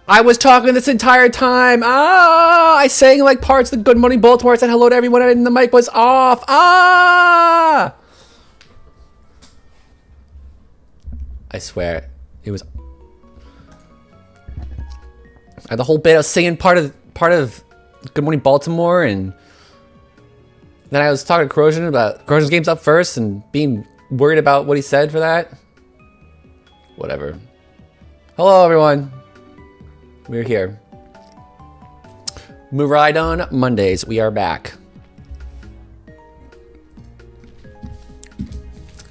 I was talking this entire time. Ah! I sang like parts of the Good Morning Baltimore. I said hello to everyone and the mic was off. Ah! I swear. It was... the whole bit I was singing part of Good Morning Baltimore, and then I was talking to Corrosion about Corrosion's game's up first and being worried about what he said for that. Whatever. Hello everyone. We're here. Miraidon Mondays. We are back.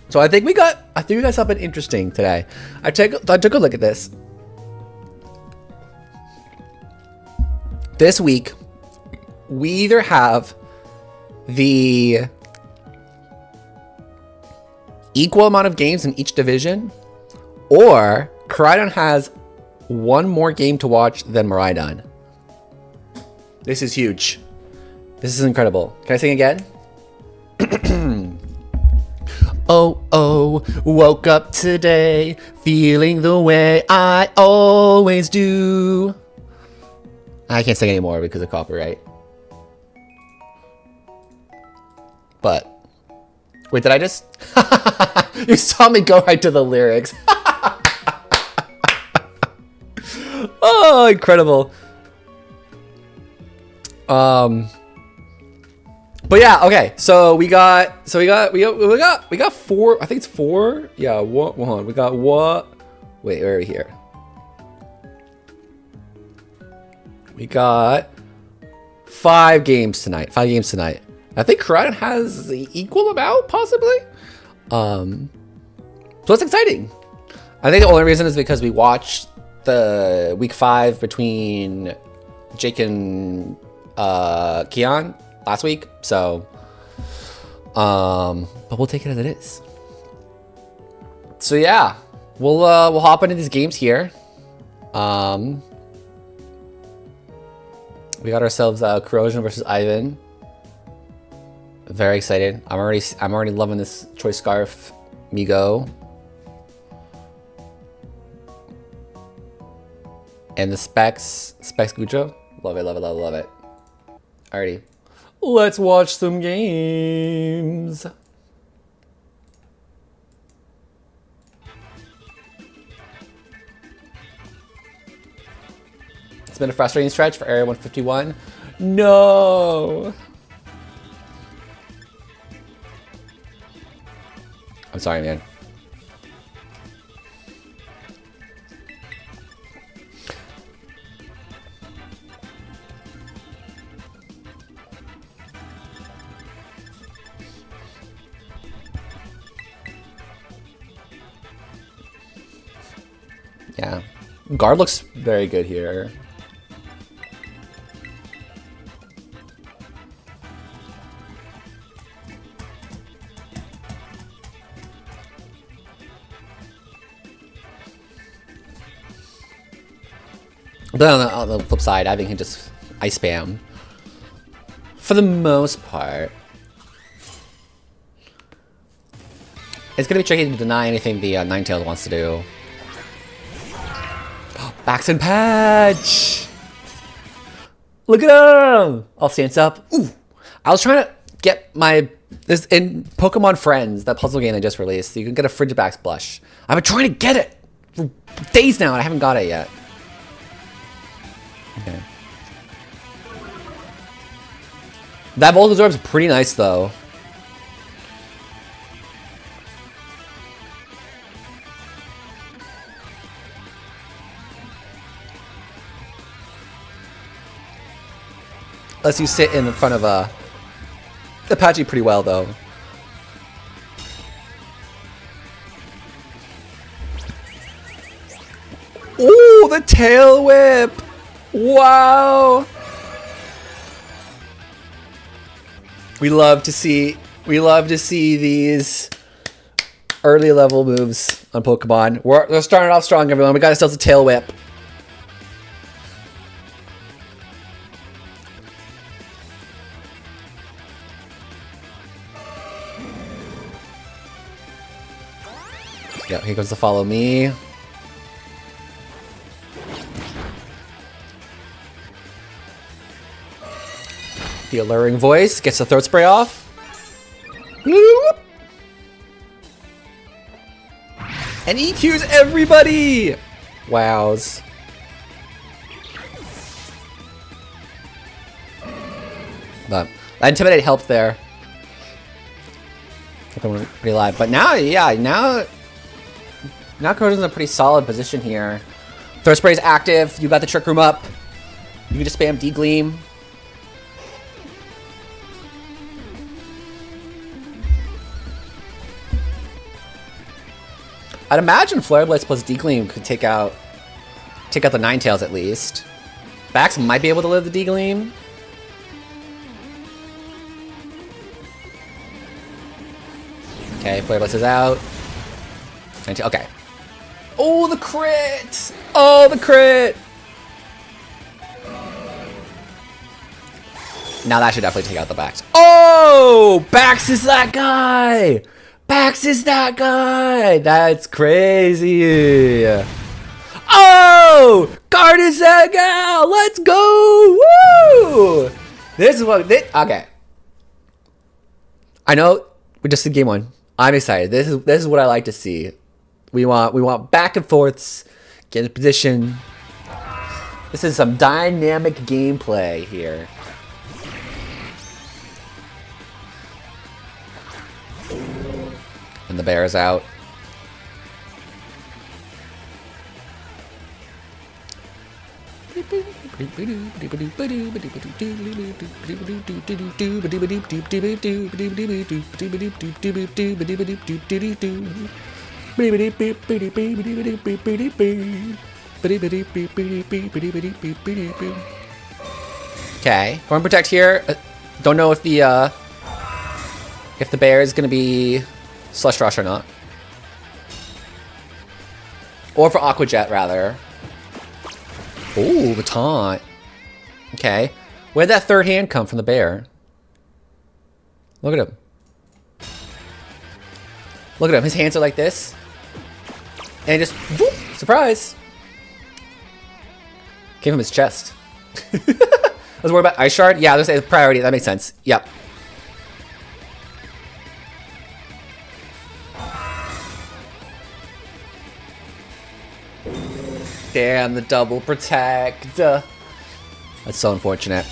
So I think we got something interesting today. I took a look at this. This week, we either have the equal amount of games in each division, or Miraidon has one more game to watch than Miraidon. This is huge. This is incredible. Can I sing again? Oh, woke up today, feeling the way I always do. I can't sing anymore because of copyright. But, wait, did I just? You saw me go right to the lyrics. Oh, incredible. But yeah, okay. So we got four. I think it's four. Yeah, one. We got what? Wait, where are we here? We got 5 games tonight. 5 games tonight. I think Miraidon has the equal amount, possibly. So it's exciting. I think the only reason is because we watched the week 5 between Jake and Keon last week. So, but we'll take it as it is. So yeah, we'll hop into these games here. We got ourselves Corrosion versus Ivan. Very excited. I'm already loving this Choice Scarf Migo. And the Specs Gujo. Love it. Alrighty. Let's watch some games. It's been a frustrating stretch for Area 151. No! I'm sorry, man. Yeah. Guard looks very good here. But on the flip side, I think he can just ice spam for the most part. It's gonna be tricky to deny anything the Ninetales wants to do. Backs and Patch! Look at him! All stance up. Ooh! I was trying to get this in Pokemon Friends, that puzzle game they just released. You can get a Frigibax blush. I've been trying to get it for days now and I haven't got it yet. Okay. That Volcazorb's pretty nice though. Lets you sit in front of Apache pretty well though. Ooh, the tail whip! Wow! We love to see these early level moves on Pokemon. We're starting off strong, everyone. We got ourselves a tail whip. Yeah, here goes the follow me. The alluring voice gets the throat spray off. Bloop. And EQs everybody! Wows. But that Intimidate helped there. Kept him pretty alive. But now, yeah, now Crota's in a pretty solid position here. Throw Spray is active. You got the Trick Room up. You can just spam D-Gleam. I'd imagine Flare Blitz plus D-Gleam could take out the Ninetales at least. Bax might be able to live the D-Gleam. Okay, Flare Blitz is out. Okay. Oh, the crit! Oh, the crit! Now that should definitely take out the Bax. Oh! Bax is that guy! Bax is that guy! That's crazy! Oh! Guard is that gal! Let's go! Woo! This is what... okay. I know we just did game one. I'm excited. This is what I like to see. We want back and forths, get in position. This is some dynamic gameplay here. And the bear is out. Okay, Thorn Protect here. Don't know if the bear is gonna be Slush Rush or not, or for Aqua Jet rather. Ooh, the taunt. Okay, where'd that third hand come from the bear? Look at him. Look at him. His hands are like this, and just whoop, surprise. Came from his chest. I was worried about Ice Shard. Yeah, there's a priority. That makes sense. Yep. Damn, the double protect. That's so unfortunate.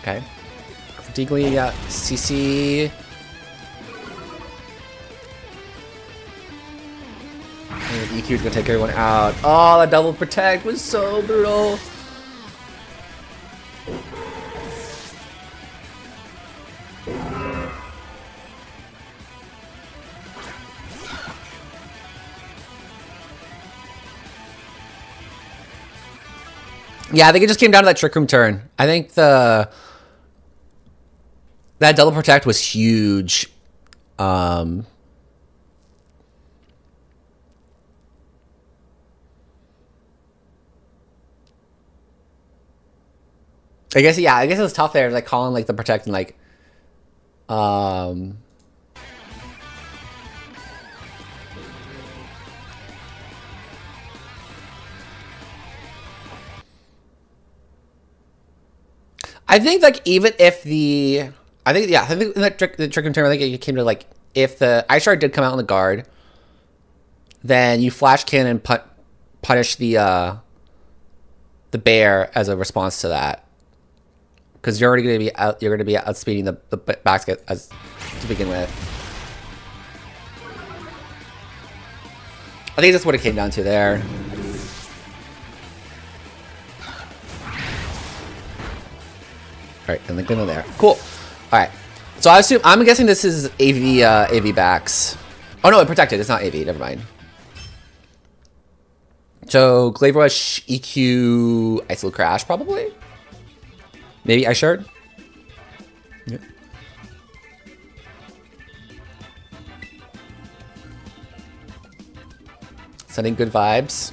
Okay. Deagly, yeah. CC. And EQ is gonna take everyone out. Oh, that double protect was so brutal. Yeah, I think it just came down to that Trick Room turn. I think that double protect was huge. I guess, yeah, I guess it was tough there, like calling like the protect and like I think like even if the I think in that the trick room term, I think it came to like if the Ice Shard did come out on the guard, then you flash cannon punish the bear as a response to that. Because you're already going to be out. You're going to be outspeeding the basket as to begin with. I think that's what it came down to there. All right, and the glitter there. Cool. All right. So I'm guessing this is AV backs. Oh no, it protected. It's not AV. Never mind. So Glaive Rush, EQ, Ice Crash probably. Maybe Ice Shard? Yep. Sending good vibes.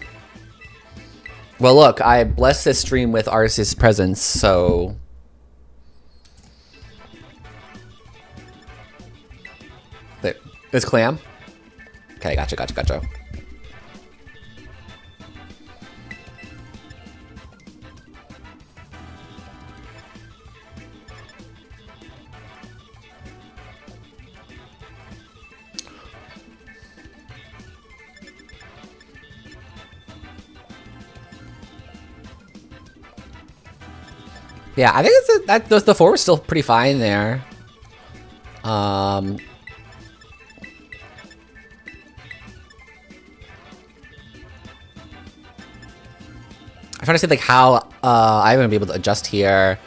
Well, look, I blessed this stream with Arceus' presence, so There. It's clam? Okay, gotcha. Yeah, I think the 4 was still pretty fine there. I'm trying to see like how I'm gonna be able to adjust here.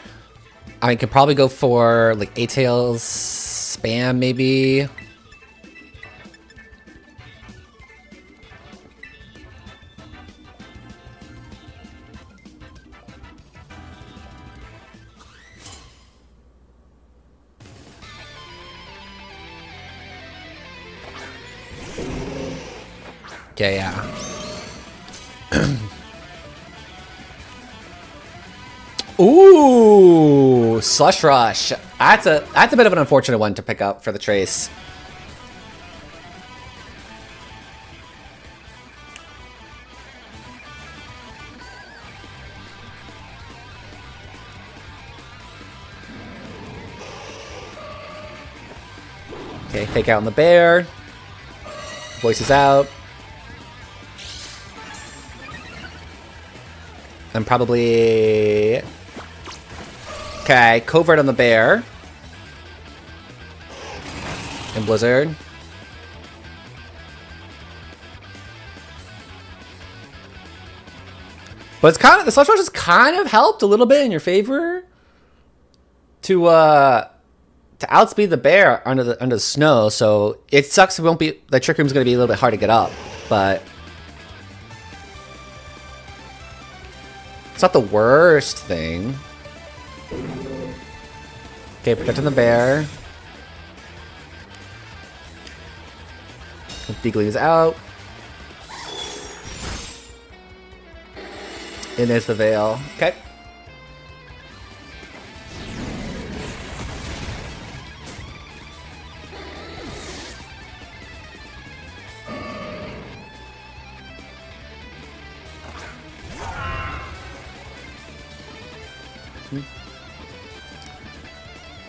I could probably go for like A-Tails spam maybe. Okay, yeah. Ooh, Slush Rush. That's a bit of an unfortunate one to pick up for the Trace. Okay, fake out on the bear. Voices out. And probably... Okay, covert on the bear. And Blizzard. But it's kind of... The Slush Rush has kind of helped a little bit in your favor. To outspeed the bear under the snow, so it sucks. It won't be... The Trick Room's going to be a little bit hard to get up, but... It's not the worst thing. Okay, protecting the bear. Beagling out. And there's the veil. Okay.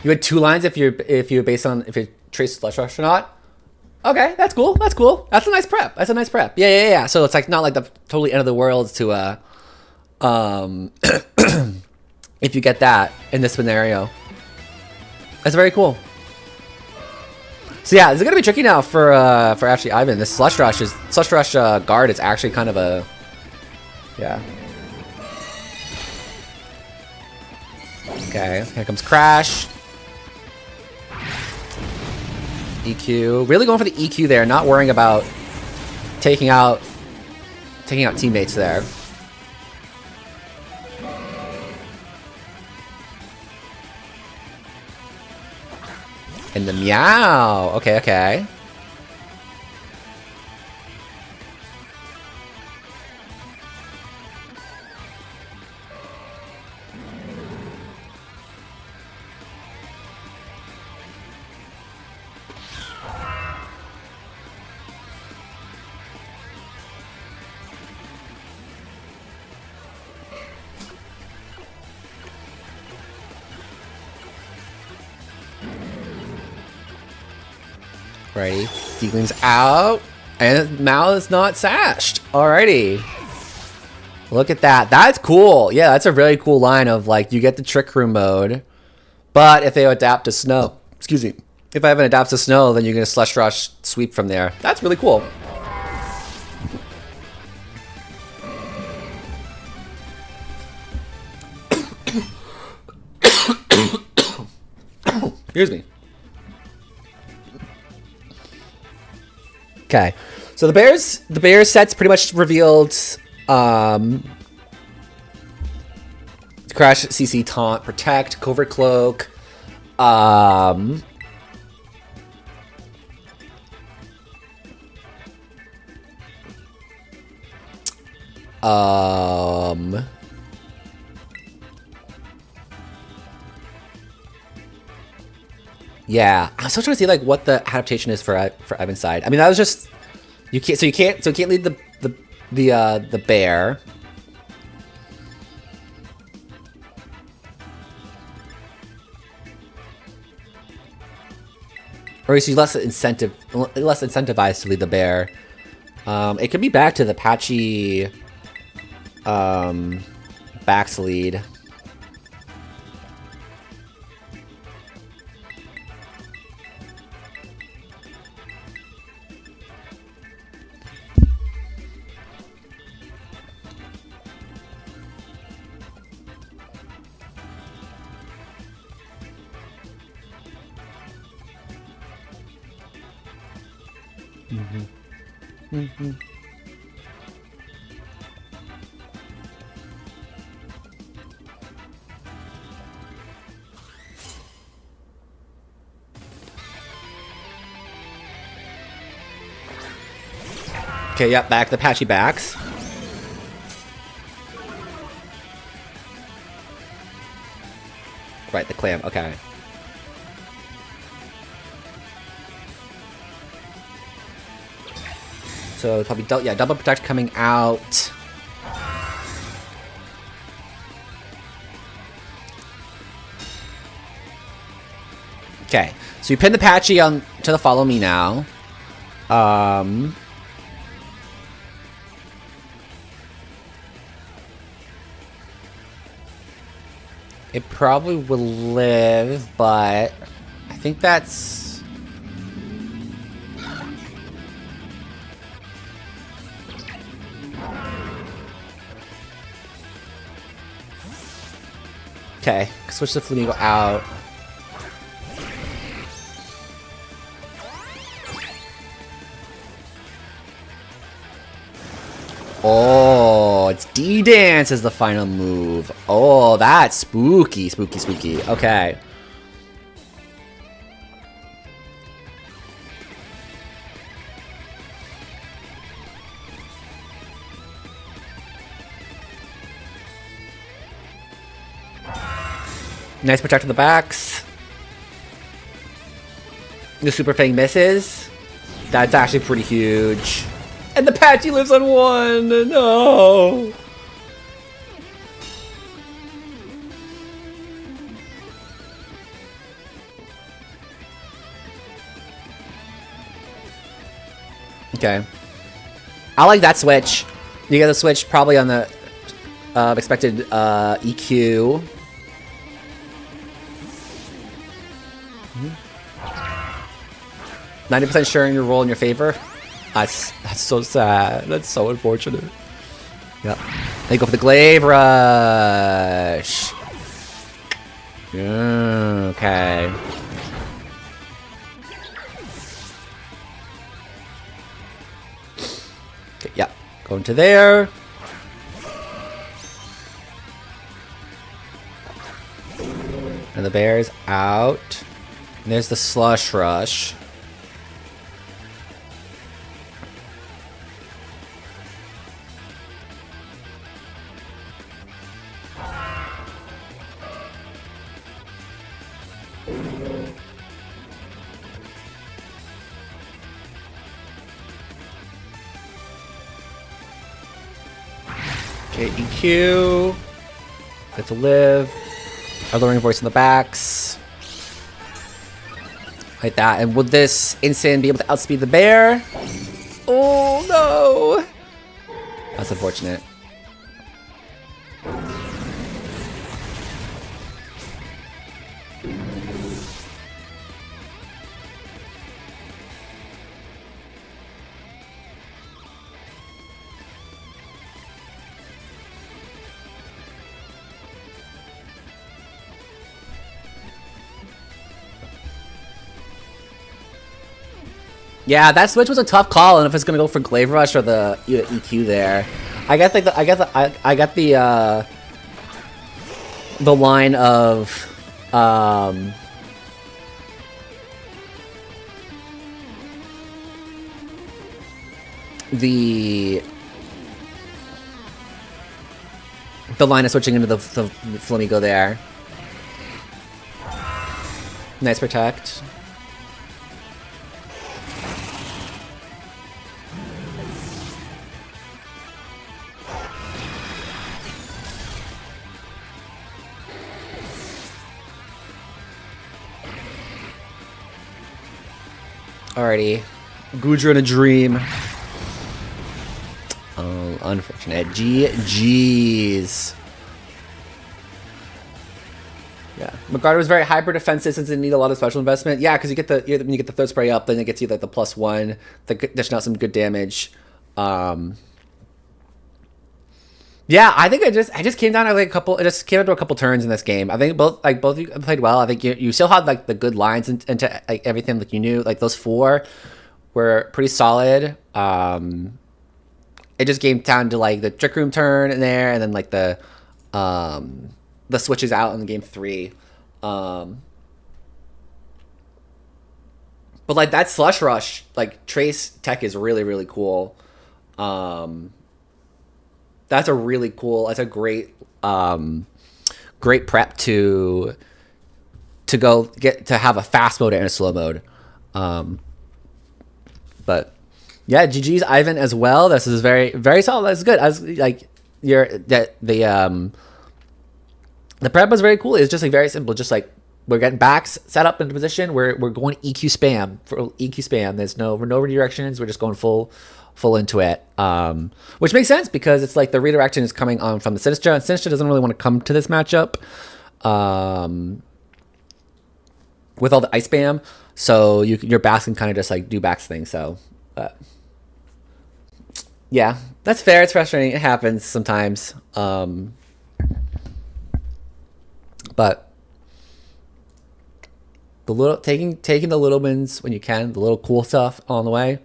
You had 2 lines if you're based on if you trace Slush Rush or not. Okay, that's cool. That's cool. That's a nice prep. That's a nice prep. Yeah. So it's like not like the totally end of the world to if you get that in this scenario. That's very cool. So yeah, this is gonna be tricky now for actually Ivan. This Slush Rush guard is actually kind of a yeah. Okay, here comes Crash. EQ. Really going for the EQ there, not worrying about taking out teammates there. And the meow. Okay. Alrighty, Deagling's out, and Mal is not sashed. Alrighty, look at that. That's cool. Yeah, that's a really cool line of like you get the Trick Room mode, but if they adapt to snow, excuse me, if I haven't adapted to snow, then you're gonna Slush Rush sweep from there. That's really cool. Excuse me. Okay, so the Bears set's pretty much revealed. Crash, CC, Taunt, Protect, Covert Cloak. Yeah, I was still trying to see like what the adaptation is for Evan's side. I mean, that was just you can't lead the bear. Or is he less incentivized to lead the bear? It could be back to the patchy backs lead. Okay, yep, back the patchy backs. Right, the clam, okay. So probably double protect coming out. Okay, so you pin the patchy on to the follow me now. It probably will live, but I think that's... Okay, switch the Flamingo out. Oh, it's D-Dance as the final move. Oh, that's spooky, spooky, spooky. Okay. Nice protect on the backs. The Super Fang misses. That's actually pretty huge. And the patchy lives on 1! No! Okay. I like that switch. You get the switch probably on the expected EQ. 90% sure in your roll in your favor. That's so sad. That's so unfortunate. Yep. They go for the Glaive Rush. Okay. Okay, yeah. Going to there. And the bear's out. And there's the Slush Rush. Okay, EQ. Get to live. Alluring voice in the backs. Like that. And would this instant be able to outspeed the bear? Oh no! That's unfortunate. Yeah, that switch was a tough call, and if it's gonna go for Glaive Rush or the EQ there, I got the line of the line of switching into the Flamingo there. Nice protect. Alrighty. Goodra in a dream. Oh, unfortunate. GG's. Yeah, Miraidon was very hyper defensive since it needed a lot of special investment. Yeah, because you get the third spray up, then it gets you like the +1, dishing out some good damage. Yeah, I think I just came down to like a couple. It just came down to a couple turns in this game. I think both of you played well. I think you still had like the good lines into like everything like you knew. Like those 4 were pretty solid. It just came down to like the Trick Room turn in there, and then like the switches out in game 3. But like that Slush Rush, like Trace tech is really, really cool. That's a really cool, that's a great great prep to go get to have a fast mode and a slow mode. But yeah, GG's Ivan as well. This is very, very solid. That's good. As like the prep was very cool. It's just like very simple. Just like we're getting backs set up into position. We're going EQ spam for EQ spam. There's no redirections. We're just going full into it. Which makes sense because it's like the redirection is coming on from the Sinistra, and Sinistra doesn't really want to come to this matchup with all the ice spam. So your backs can kind of just like do backs things. So yeah, that's fair. It's frustrating. It happens sometimes. But the little taking the little wins when you can, the little cool stuff on the way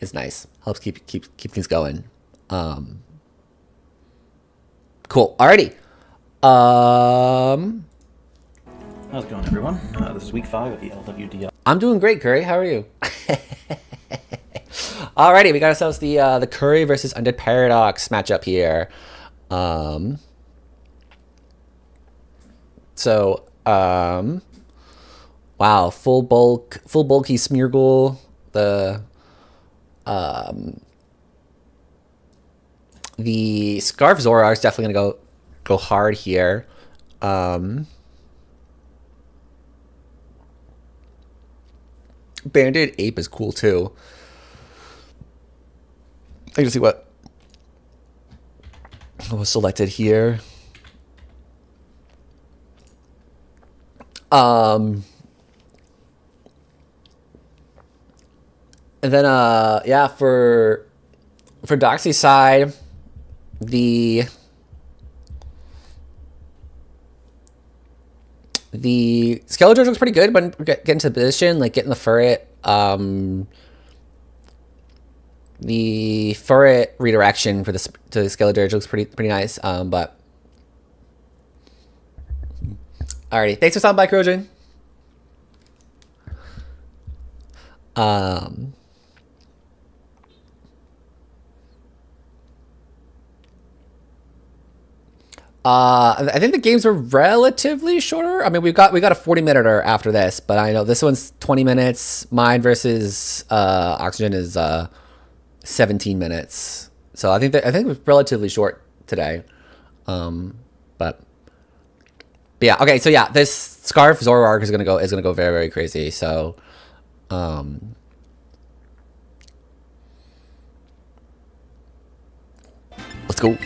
is nice. Helps keep things going. Cool. Alrighty. How's it going, everyone? This is week 5 of the Lwdl. I'm doing great, Curry. How are you? Alrighty, we got ourselves the Curry versus Undead Paradox matchup here. Wow, full bulky Smeargle. The Scarf Zoroark is definitely gonna go hard here. Banded Ape is cool too. I can see what was selected here. And then yeah, for Doxy's side, the Skeletor looks pretty good when getting to position, like getting the Furret. The Furret redirection to the Skeletor looks pretty nice. But alrighty, thanks for stopping by, Crojan. I think the games were relatively shorter. I mean, we got a 40-minute after this, but I know this one's 20 minutes. Mine versus Oxygen is 17 minutes. So I think it was relatively short today. But yeah, okay. So yeah, this Scarf Zoroark is gonna go very, very crazy. So let's go.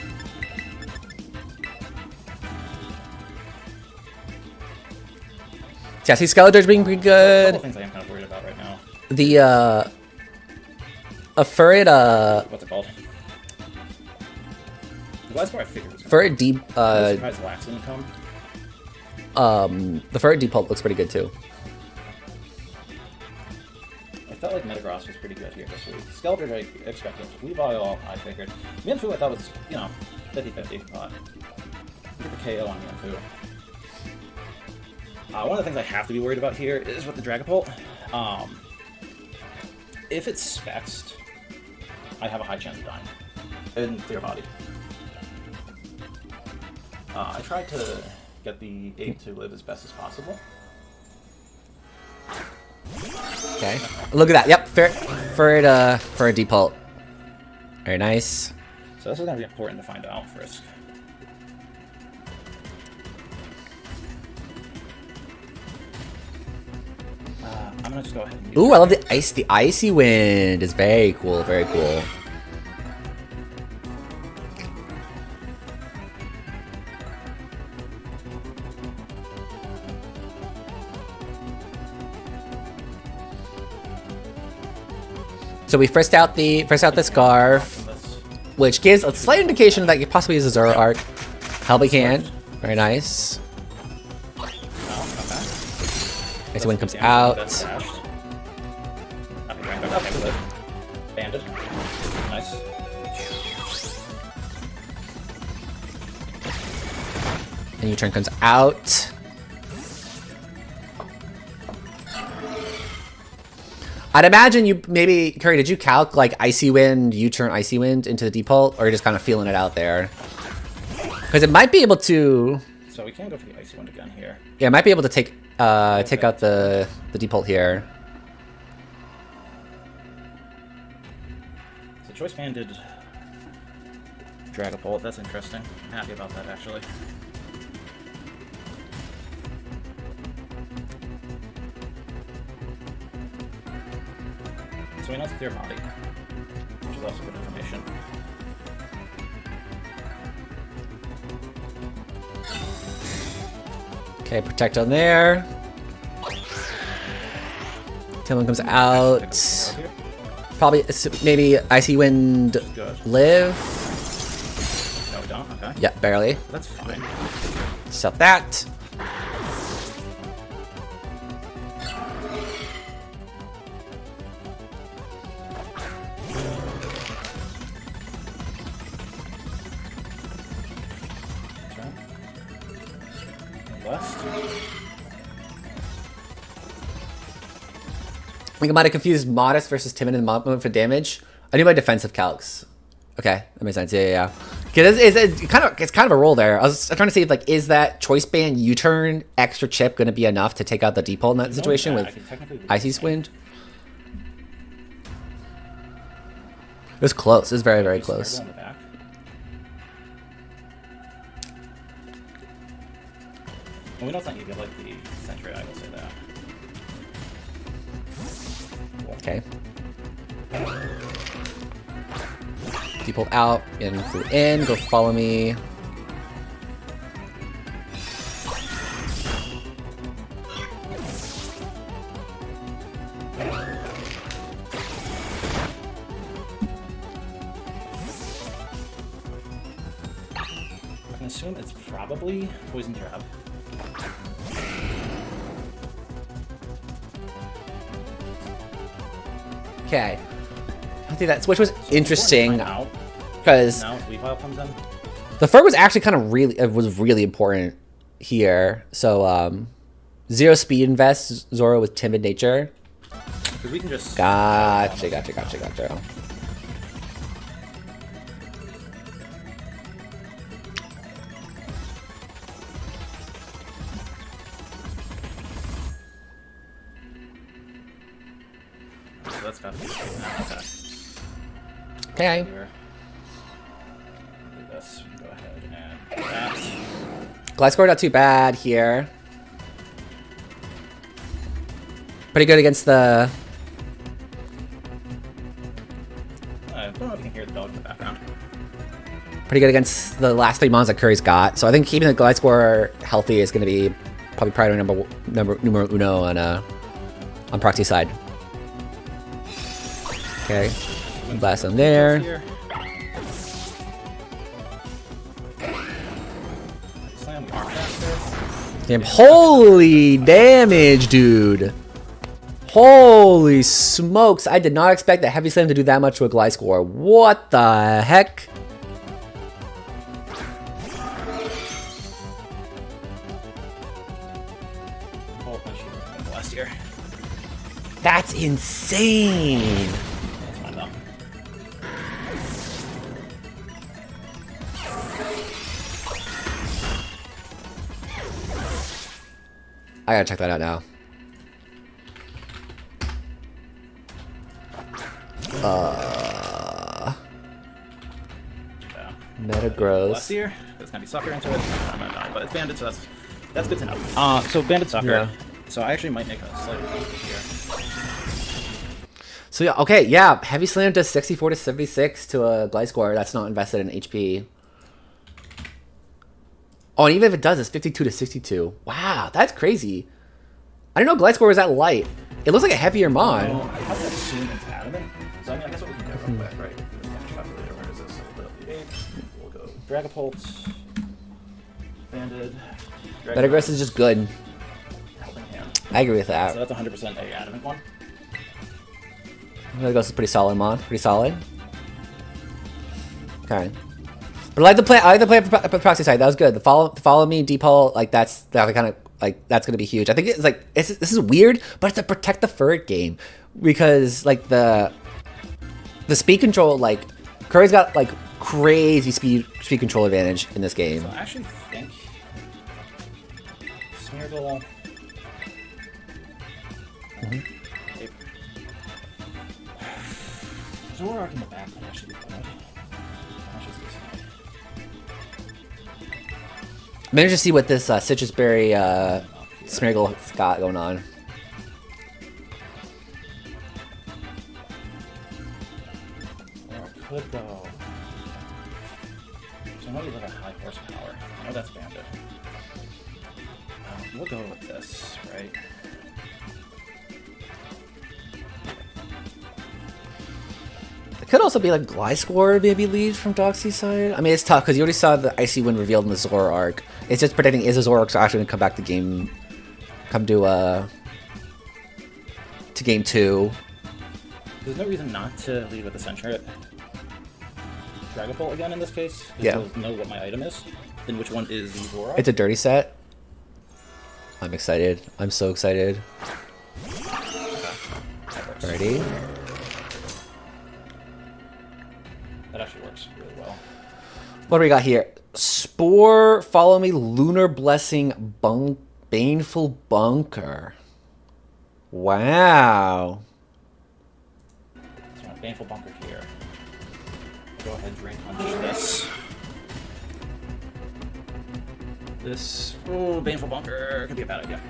Yeah, see Skeletor's being pretty good. A couple things I am kind of worried about right now. The a Furret What's it called? Well, that's where I figured it was. Furret deep I'm surprised Lax didn't come. the Furret deep pulp looks pretty good too. I felt like Metagross was pretty good here this week. Skeletor I expected. Lwdl I figured. Mienfoo I thought was, 50-50. Get the KO on Mienfoo. One of the things I have to be worried about here is with the Dragapult. If it's spexed, I have a high chance of dying in Clear Body. I tried to get the ape to live as best as possible. Okay, look at that. Yep, Furret deep pulp. Very nice. So this is going to be important to find out first. I'm gonna just go ahead and use Ooh, I love the ice. The icy wind is very cool. Very cool. So we first out the scarf, which gives a slight indication that you possibly use a Zoro arc. Helbig hand, very nice. Oh, okay. Icy wind comes out. Banded. Nice. And U-turn comes out. I'd imagine you maybe, Curry, did you calc like Icy Wind, U-turn Icy Wind into the default, or you're just kind of feeling it out there? Because it might be able to. So we can go for the Icy Wind again here. Yeah, it might be able to take out the default here. So choice banded Dragapult. That's interesting. I'm happy about that actually. So we know it's clear body, which is also good information. Okay, protect on there. Timlin comes out. Probably maybe Icy Wind live. No, we don't. Okay. Yeah, barely. That's fine. Stop that. West. I think I might have confused Modest versus Timid in the movement for damage. I knew my defensive calcs. Okay, that makes sense. Yeah. It's kind of a roll there. I was trying to see if like is that choice band U-turn extra chip going to be enough to take out the default in that situation with Icy Wind? It was close. It was very, very close. Well, we know it's not you get like the Sentry, I will say that. Okay. Default out, and through in, go follow me. I can assume it's probably Poison Jab. Okay. I think that's, which was interesting because now Lwdl comes in. The Ferg was actually kind of really important here. So 0 speed invest Zoro with timid nature. Because we can just Gotcha. So that's got to be now. Okay. Do this. Go ahead and that. Glide score not too bad here. Pretty good against the. I don't know if you can hear the dog in the background. Pretty good against the last 3 mons that Curry's got. So I think keeping the glide score healthy is going to be probably priority numero uno on Proxy side. Okay, blast on there. Damn, holy damage, dude. Holy smokes. I did not expect that Heavy Slam to do that much to a glide score. What the heck? That's insane. I gotta check that out now. Metagross. Last year, that's gonna be sucker into it. I'm gonna die, but it's banded, so that's good to know. So banded sucker. Yeah. So I actually might make a slight adjustment here. So yeah, okay, yeah. Heavy Slam does 64 to 76 to a Gliscor that's not invested in HP. Oh, and even if it does, it's 52 to 62. Wow, that's crazy. I didn't know Gliscor was that light. It looks like a heavier mod. Well, I have to assume it's adamant. So I mean, I guess what we can do real quick, right? The damage calculator. Where is this? A little bit of the 8. We'll go Dragapult, Banded. Metagross is just good. Helping Hand. I agree with that. So that's 100% a adamant one. Metagross is pretty solid mod. Pretty solid. Okay. But I like the play for the proxy side. That was good. The follow me, Deepole, like that's kind of like that's gonna be huge. I think it's like this is weird, but it's a protect the Ferret game because like the speed control, like Curry's got like crazy speed control advantage in this game. So I actually think Smeargle. Zoroark in the back would actually be good. Managed to see what this Citrus Berry Smeargle's got going on. Or I could go. So I know you have a high horsepower. I know that's Bandit. We'll go with this, right? It could also be like Gliscor maybe leads from Doxy's side. I mean, it's tough because you already saw the Icy Wind revealed in the Zoroark. It's just predicting is the Zoroark actually going to come back to game, come to game 2. There's no reason not to lead with the Sentret. Dragapult again in this case. Yeah. You'll know what my item is. Then which one is the Zoroark? It's a dirty set. I'm excited. I'm so excited. Alrighty. That actually works really well. What do we got here? Spore, follow me, Lunar Blessing, Baneful Bunker. Wow. So Baneful Bunker here. Go ahead and Drain Punch this. This. Oh, Baneful Bunker could be a bad idea.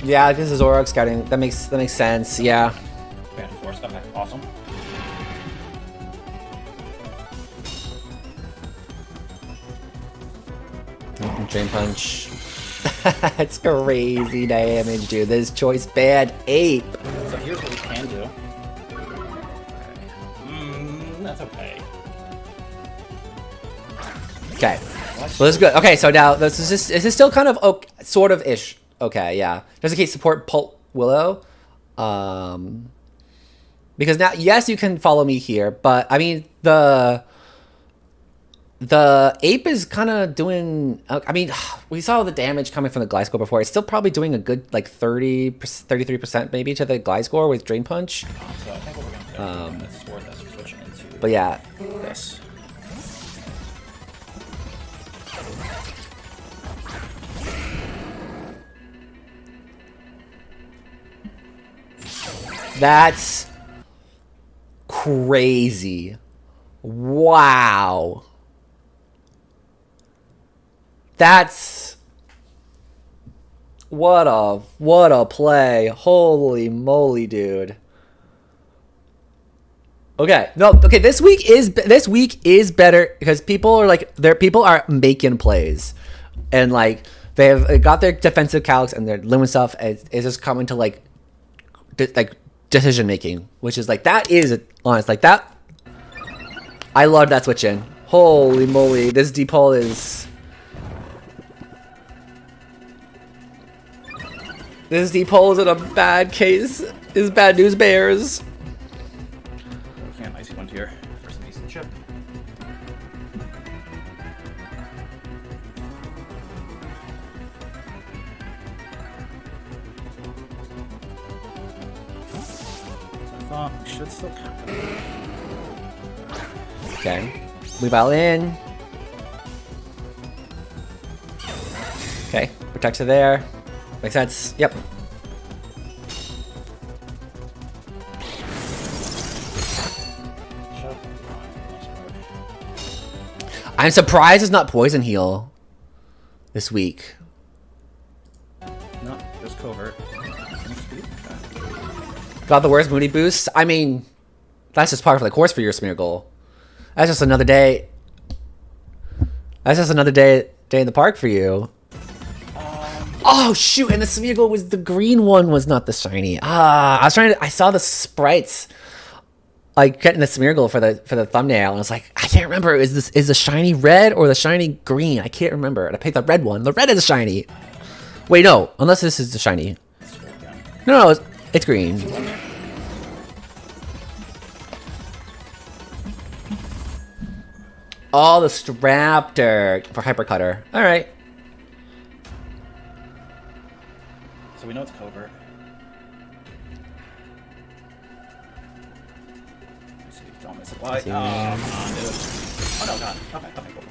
Yeah, this is Zoroark scouting. That makes sense. Yeah. Bandit Force got back. Awesome. Drain Punch. That's crazy damage, dude. This choice bad ape. So here's what we can do. That's okay. Okay. Well, this is good. Okay, so now this is still kind of okay, sort of ish. Okay, yeah. Just in case support Pult Willow. Because now, yes, you can follow me here, but I mean the ape is kind of doing. I mean, we saw the damage coming from the Gliscor before. It's still probably doing a good like 33% maybe to the Gliscor with Drain Punch. So I think what we're gonna do is sword this. We're switching into. But yeah. This. That's crazy. Wow. That's what a play. Holy moly, dude. Okay. No, okay, this week is better because people are making plays. And like they've got their defensive calcs and their limit stuff. It's just coming to like decision making, which is like that is honest like that. I love that switch in. Holy moly, this Deepole is. This Deepole is in a bad case. Is bad news bears. We can't icy one here. First an decent chip. We should still count. Okay. Move out in. Okay. Protect to there. Makes sense. Yep. I'm surprised it's not Poison Heal this week. No, just covert. Got the worst moody boost. I mean, that's just part of the course for your Smeargle. That's just another day. That's just another day in the park for you. Oh shoot! And the Smeargle was the green one, was not the shiny. I was trying to. I saw the sprites, like getting the Smeargle for the thumbnail, and I was like, I can't remember. Is the shiny red or the shiny green? I can't remember. And I picked the red one. The red is the shiny. Wait, no. Unless this is the shiny. No, it's green. Oh, the Straptor for Hyper Cutter. All right. So we know it's covert. Let's see, don't miss it. Why? Oh, come on, dude. Oh, no, God. Okay, cool.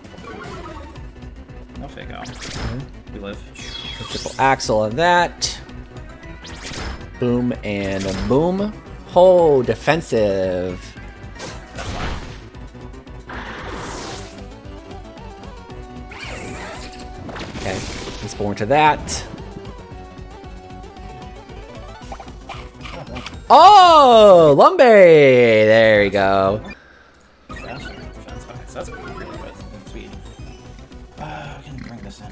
No fake out. We live. Triple Axle on that. Boom and a boom. Oh, defensive. That's fine. Okay, he's born to that. Oh, Lumbe! There we go. Faster defense. Okay, so that's really good. Sweet. We can bring this in.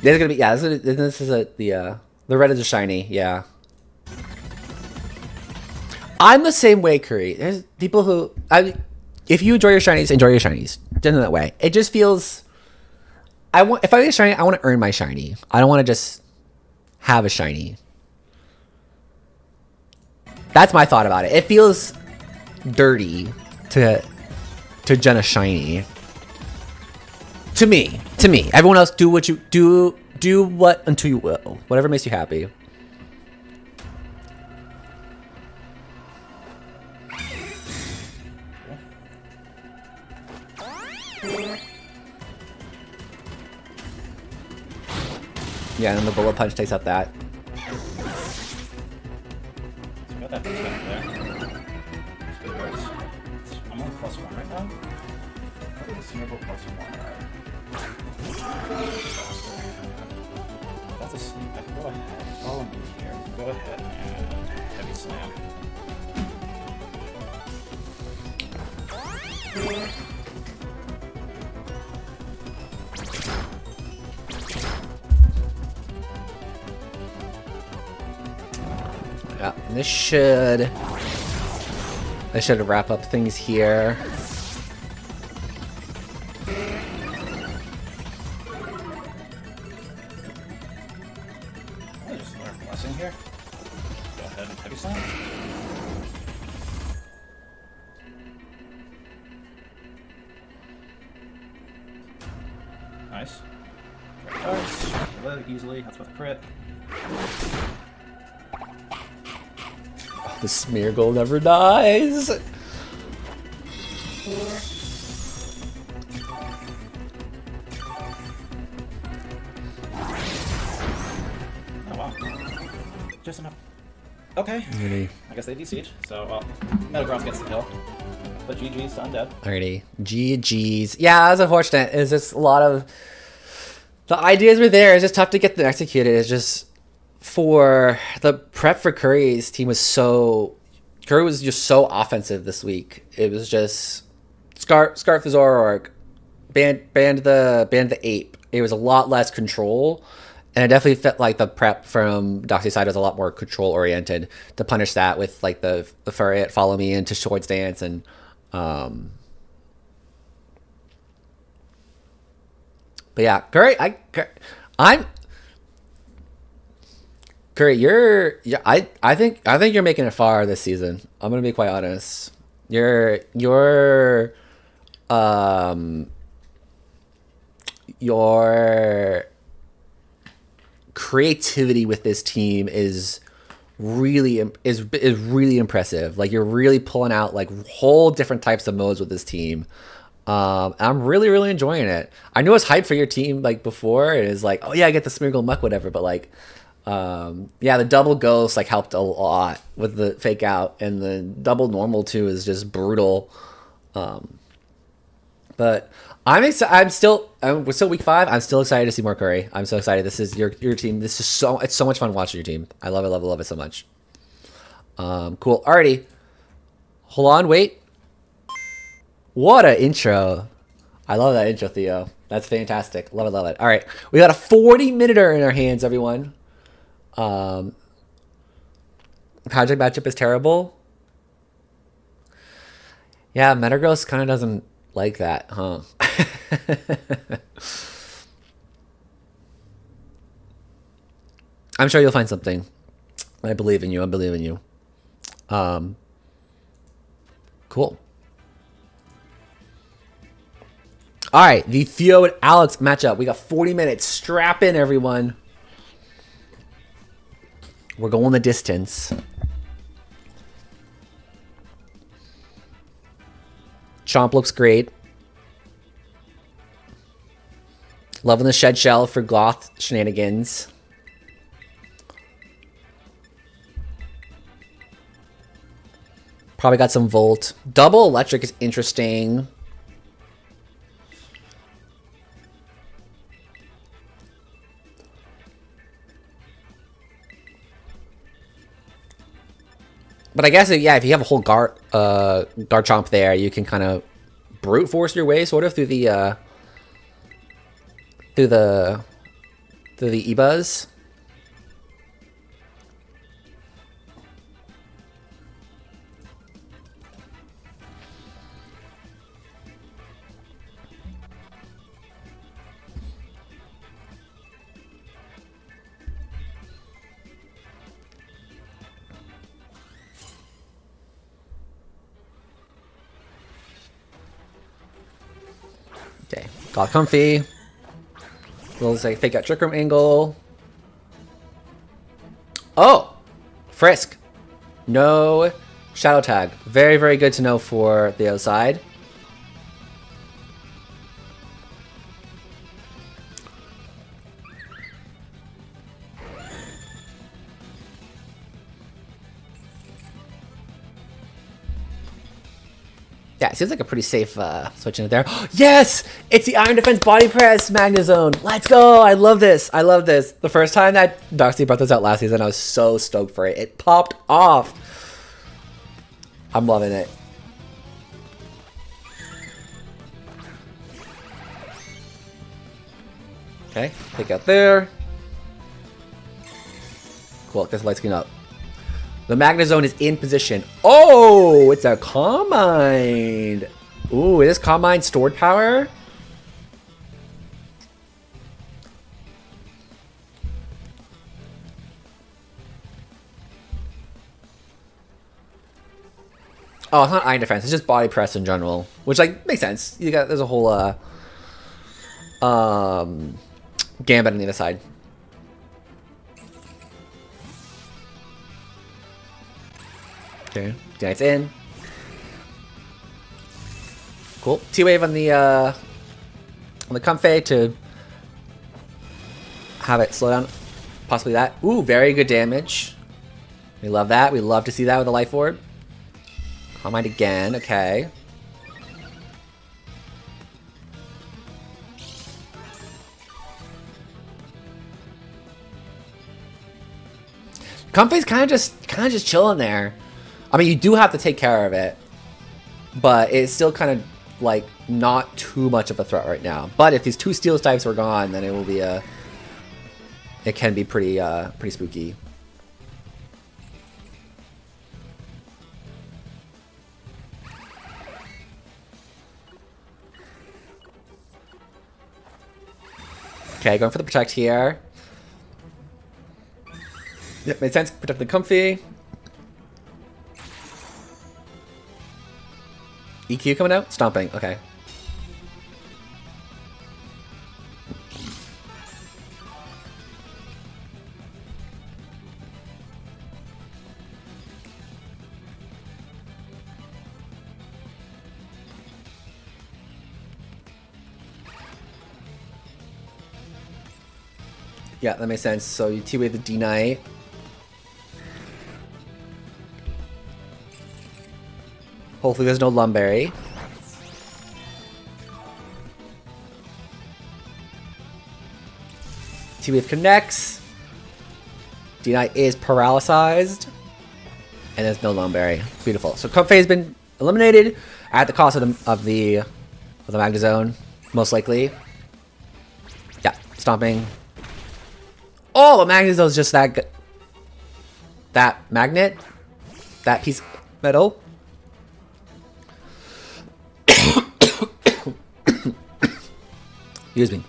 This is gonna be, yeah. This is the red is a shiny, yeah. I'm the same way, Curry. There's people who if you enjoy your shinies, enjoy your shinies. Just in that way. It just feels. If I get a shiny, I want to earn my shiny. I don't want to just have a shiny. That's my thought about it. It feels dirty to gen a shiny. To me. Everyone else, do what you do. Do what until you will. Whatever makes you happy. Yeah, and the bullet punch takes out that. So we got that boost back there. It's good burst. I'm on +1 right now. I think it's Smeargle +1, right? That's a sneak. I can go ahead. Follow me here. Go ahead and heavy slam. Yeah, and this should wrap up things here. I'll just learn blessing here. Go ahead and heavy slam. Nice. Nice. Live easily. That's with crit. The Smeargle never dies. Oh wow. Just enough. Okay. Alrighty. I guess they de-siege. So, well, Metagross gets the kill. But GG's to Undead. Alrighty. GG's. Yeah, that was unfortunate. It's just a lot of the ideas were there. It's just tough to get them executed. It's just for the prep for Curry's team was so. Curry was just so offensive this week. It was just scarf the Zoroark, banned the ape. It was a lot less control, and it definitely felt like the prep from Doxy's side was a lot more control oriented to punish that with like the Furriet follow me into Swords Dance and but yeah, Curry, I think you're making it far this season. I'm gonna be quite honest. Your creativity with this team is really impressive. Like you're really pulling out like whole different types of modes with this team. I'm really enjoying it. I know it's hype for your team like before. It is like, oh yeah, I get the Smeargle Muck, whatever, but like Yeah, the double ghost like helped a lot with the fake out, and the double normal too is just brutal. But we're still week 5. I'm still excited to see more Curry. I'm so excited. This is your team. It's so much fun watching your team. I love it, love it, love it so much. Cool. Alrighty. Hold on, wait. What an intro. I love that intro, Theo. That's fantastic. Love it, love it. All right. We got a 40-minuter in our hands, everyone. Project matchup is terrible. Yeah, Metagross kind of doesn't like that, huh? I'm sure you'll find something. I believe in you. I believe in you. Cool. All right, the Theo and Alex matchup. We got 40 minutes. Strap in, everyone. We're going the distance. Chomp looks great. Loving the shed shell for Gloth shenanigans. Probably got some Volt. Double electric is interesting. But I guess, yeah, if you have a whole Garchomp there, you can kind of brute force your way sort of through the E-Buzz. Okay, got comfy. Little like fake out Trick Room angle. Oh, Frisk. No Shadow Tag. Very, very good to know for the outside. Yeah, it seems like a pretty safe switch in there. Yes! It's the Iron Defense Body Press Magnezone. Let's go! I love this. I love this. The first time that Doxy brought this out last season, I was so stoked for it. It popped off. I'm loving it. Okay, pick out there. Cool, get the light screen up. The Magnezone is in position. Oh, it's a Calm Mind. Ooh, it is Calm Mind stored power. Oh, it's not Iron Defense. It's just Body Press in general, which like makes sense. There's a whole Gambit on the other side. Okay, Giant's in. Cool. T-Wave on the Comfey to have it slow down. Possibly that. Ooh, very good damage. We love that. We love to see that with a Life Orb. Calm Mind again. Okay. Comfey's kind of just chilling there. I mean, you do have to take care of it, but it's still kind of like not too much of a threat right now. But if these two Steel types were gone, then it will be it can be pretty spooky. Okay, going for the protect here. Yep, made sense. Protect the Comfy. EQ coming out? Stomping, okay. Yeah, that makes sense. So you T-Wave the D-Knight. Hopefully there's no Lumberry. T-Wave connects. D-Knight is paralyzed. And there's no Lumberry. Beautiful. So Comfey has been eliminated at the cost of the Magnezone, most likely. Yeah, stomping. Oh, the Magnezone is just that magnet, that piece of metal. Excuse me.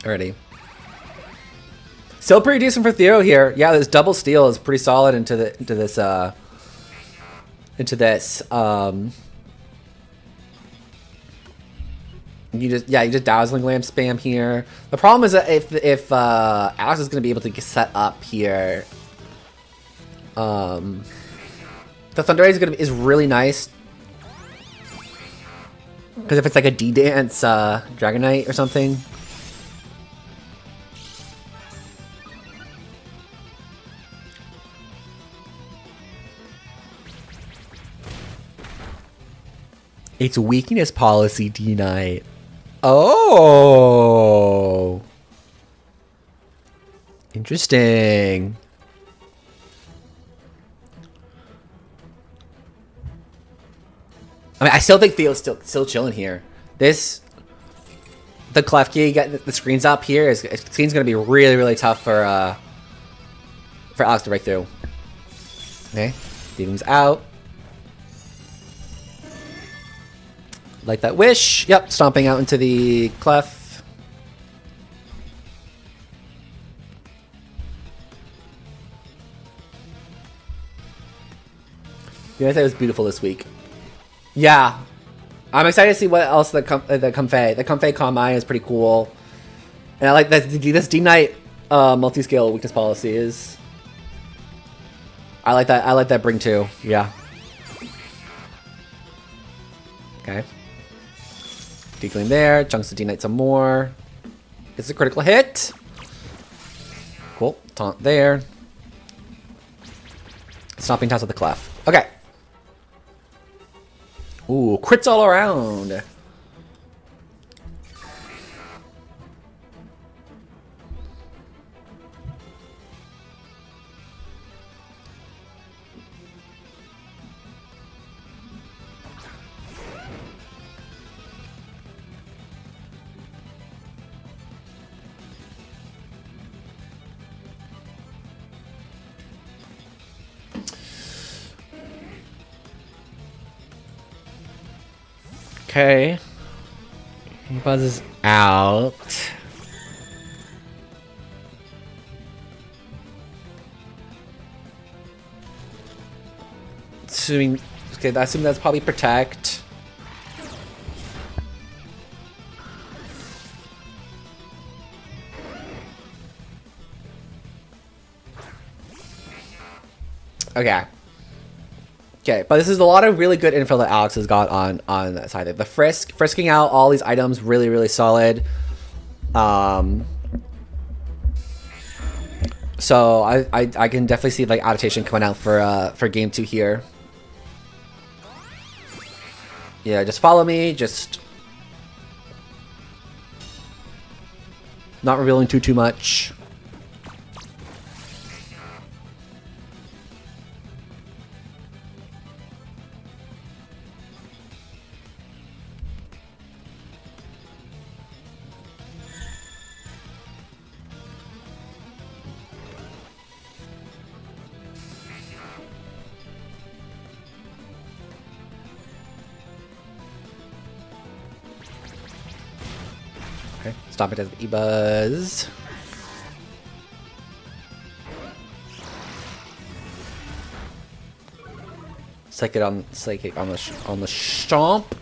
Alrighty. Still pretty decent for Theo here. Yeah, this double steal is pretty solid into this. You just Dazzling Lamp spam here. The problem is that if Alex is gonna be able to get set up here, the Thunder Ray is really nice. Because if it's like a D-Dance Dragonite or something. It's weakness policy, D-Knight. Oh. Interesting. I mean, I still think Theo's still chilling here. The Klefki, getting the screens up here, screen's going to be really, really tough for Alex to break through. Okay, Steven's out. Like that wish. Yep, stomping out into the Clef. Yeah, I thought it was beautiful this week. Yeah, I'm excited to see what else the Comfey Calm-Eye is pretty cool, and I like that this D-Knight multi-scale weakness policy is. I like that bring too. Yeah. Okay. Deagling there, chunks the D-Knight some more. It's a critical hit. Cool, taunt there. Stomping taunts with the Clef. Okay. Ooh, crits all around. Okay. He buzzes out. Assuming, okay, I assume that's probably protect. Okay. Okay, but this is a lot of really good info that Alex has got on that side. The frisking out all these items, really, really solid. So I can definitely see like adaptation coming out for game 2 here. Yeah, just follow me. Just not revealing too much. Okay, stop it as E-Buzz. Psychic on the stomp.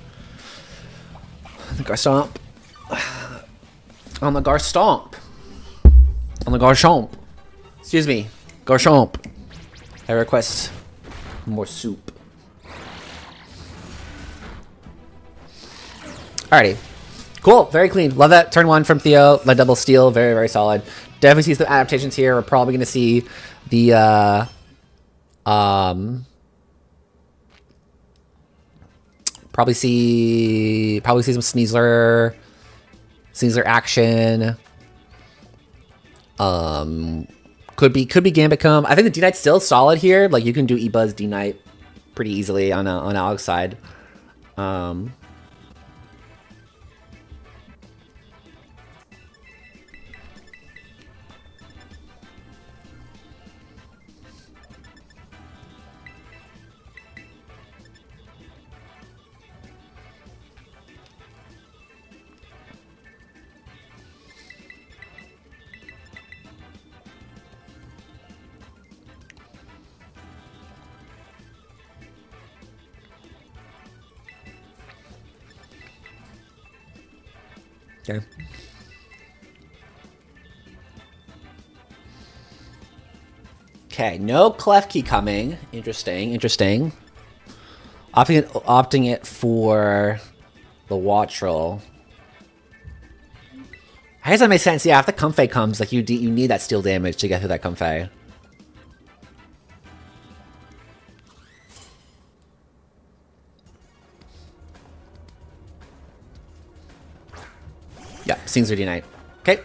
The Garstomp. On the Garstomp. On the Garchomp. Excuse me, Garchomp. I request more soup. Alrighty. Cool. Very clean. Love that turn 1 from Theo. The double steal. Very, very solid. Definitely see some adaptations here. We're probably going to see the probably see some Sneasler action. Could be Gambit come. I think the D-Knight's still solid here. Like, you can do E-Buzz D-Knight pretty easily on Alex's side. Okay. Okay, no Klefki coming. Interesting. Opting it for the Wattrel. I guess that makes sense. Yeah, if the Comfey comes, like, you need that steel damage to get through that Comfey. Yeah, Sneasler D-Knight. Okay.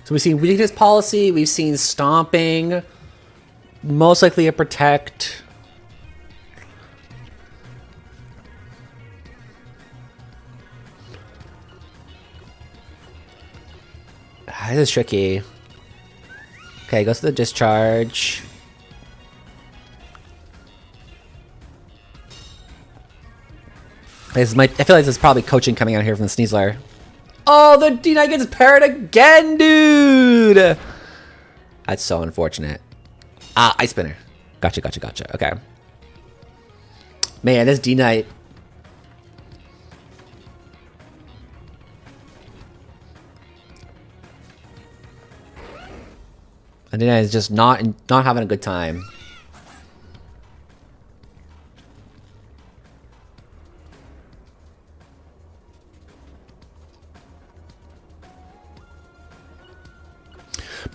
So we've seen weakness policy, we've seen stomping, most likely a protect. This is tricky. Okay, goes to the discharge. I feel like there's probably coaching coming out here from the Sneasler. Oh, the D-Knight gets parried again, dude! That's so unfortunate. Ah, Ice Spinner. Gotcha. Okay. Man, this D-Knight. And D-Knight is just not having a good time.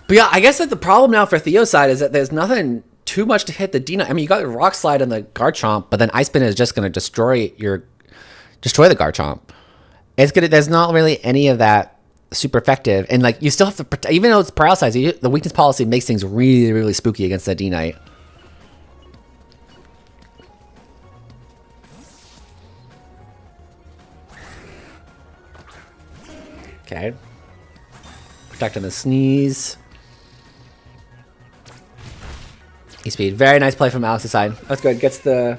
But yeah, I guess that the problem now for Theo's side is that there's nothing too much to hit the D-Knight. I mean, you got the Rock Slide and the Garchomp, but then Ice Spin is just going to destroy the Garchomp. There's not really any of that super effective, and like you still have to protect, even though it's paralyzed. The weakness policy makes things really, really spooky against that D-Knight. Okay, protecting the sneeze. E-Speed. Very nice play from Alex's side. That's good. Gets the...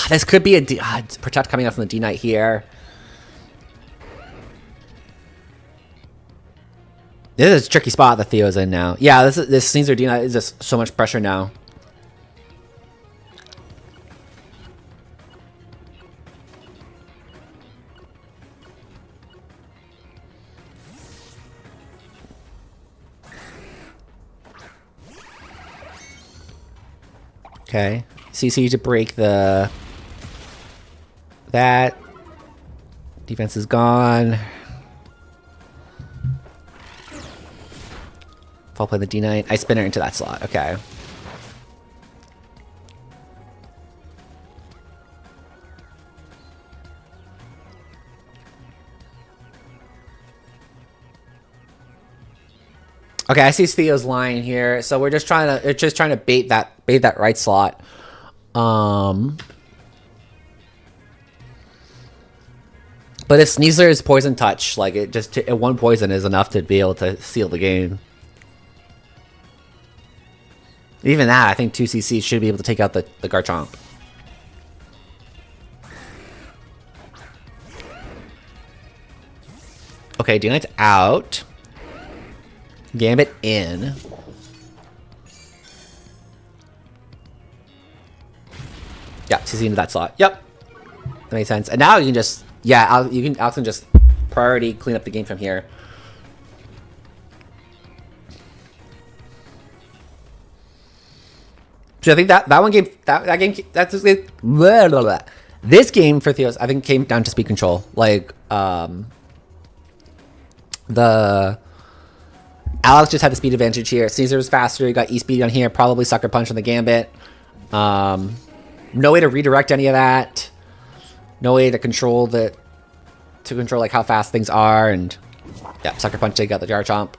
This could be a protect coming out from the D-Knight here. This is a tricky spot that Theo's in now. Yeah, this Sneasler D-Knight is just so much pressure now. Okay. CC to break that. Defense is gone. Fall play the D-Knight. I spin her into that slot. Okay. Okay, I see Theo's line here. So we're just trying to bait that right slot. But if Sneasler is Poison Touch, like one poison is enough to be able to seal the game. Even that, I think 2cc should be able to take out the Garchomp. Okay, D-Knight's out. Gambit in. Yeah, CC into that slot. Yep. That makes sense. And now you can just... Yeah, Alex can just priority clean up the game from here. So I think that one game... That game... That's... Blah, blah, blah. This game for Theos, I think, came down to speed control. Like, the... Alex just had the speed advantage here. Caesar was faster. You got E-speed on here. Probably Sucker Punch on the Gambit. No way to redirect any of that. No way to control the... To control, like, how fast things are. And, yeah, Sucker Punch, take out the Jar Chomp.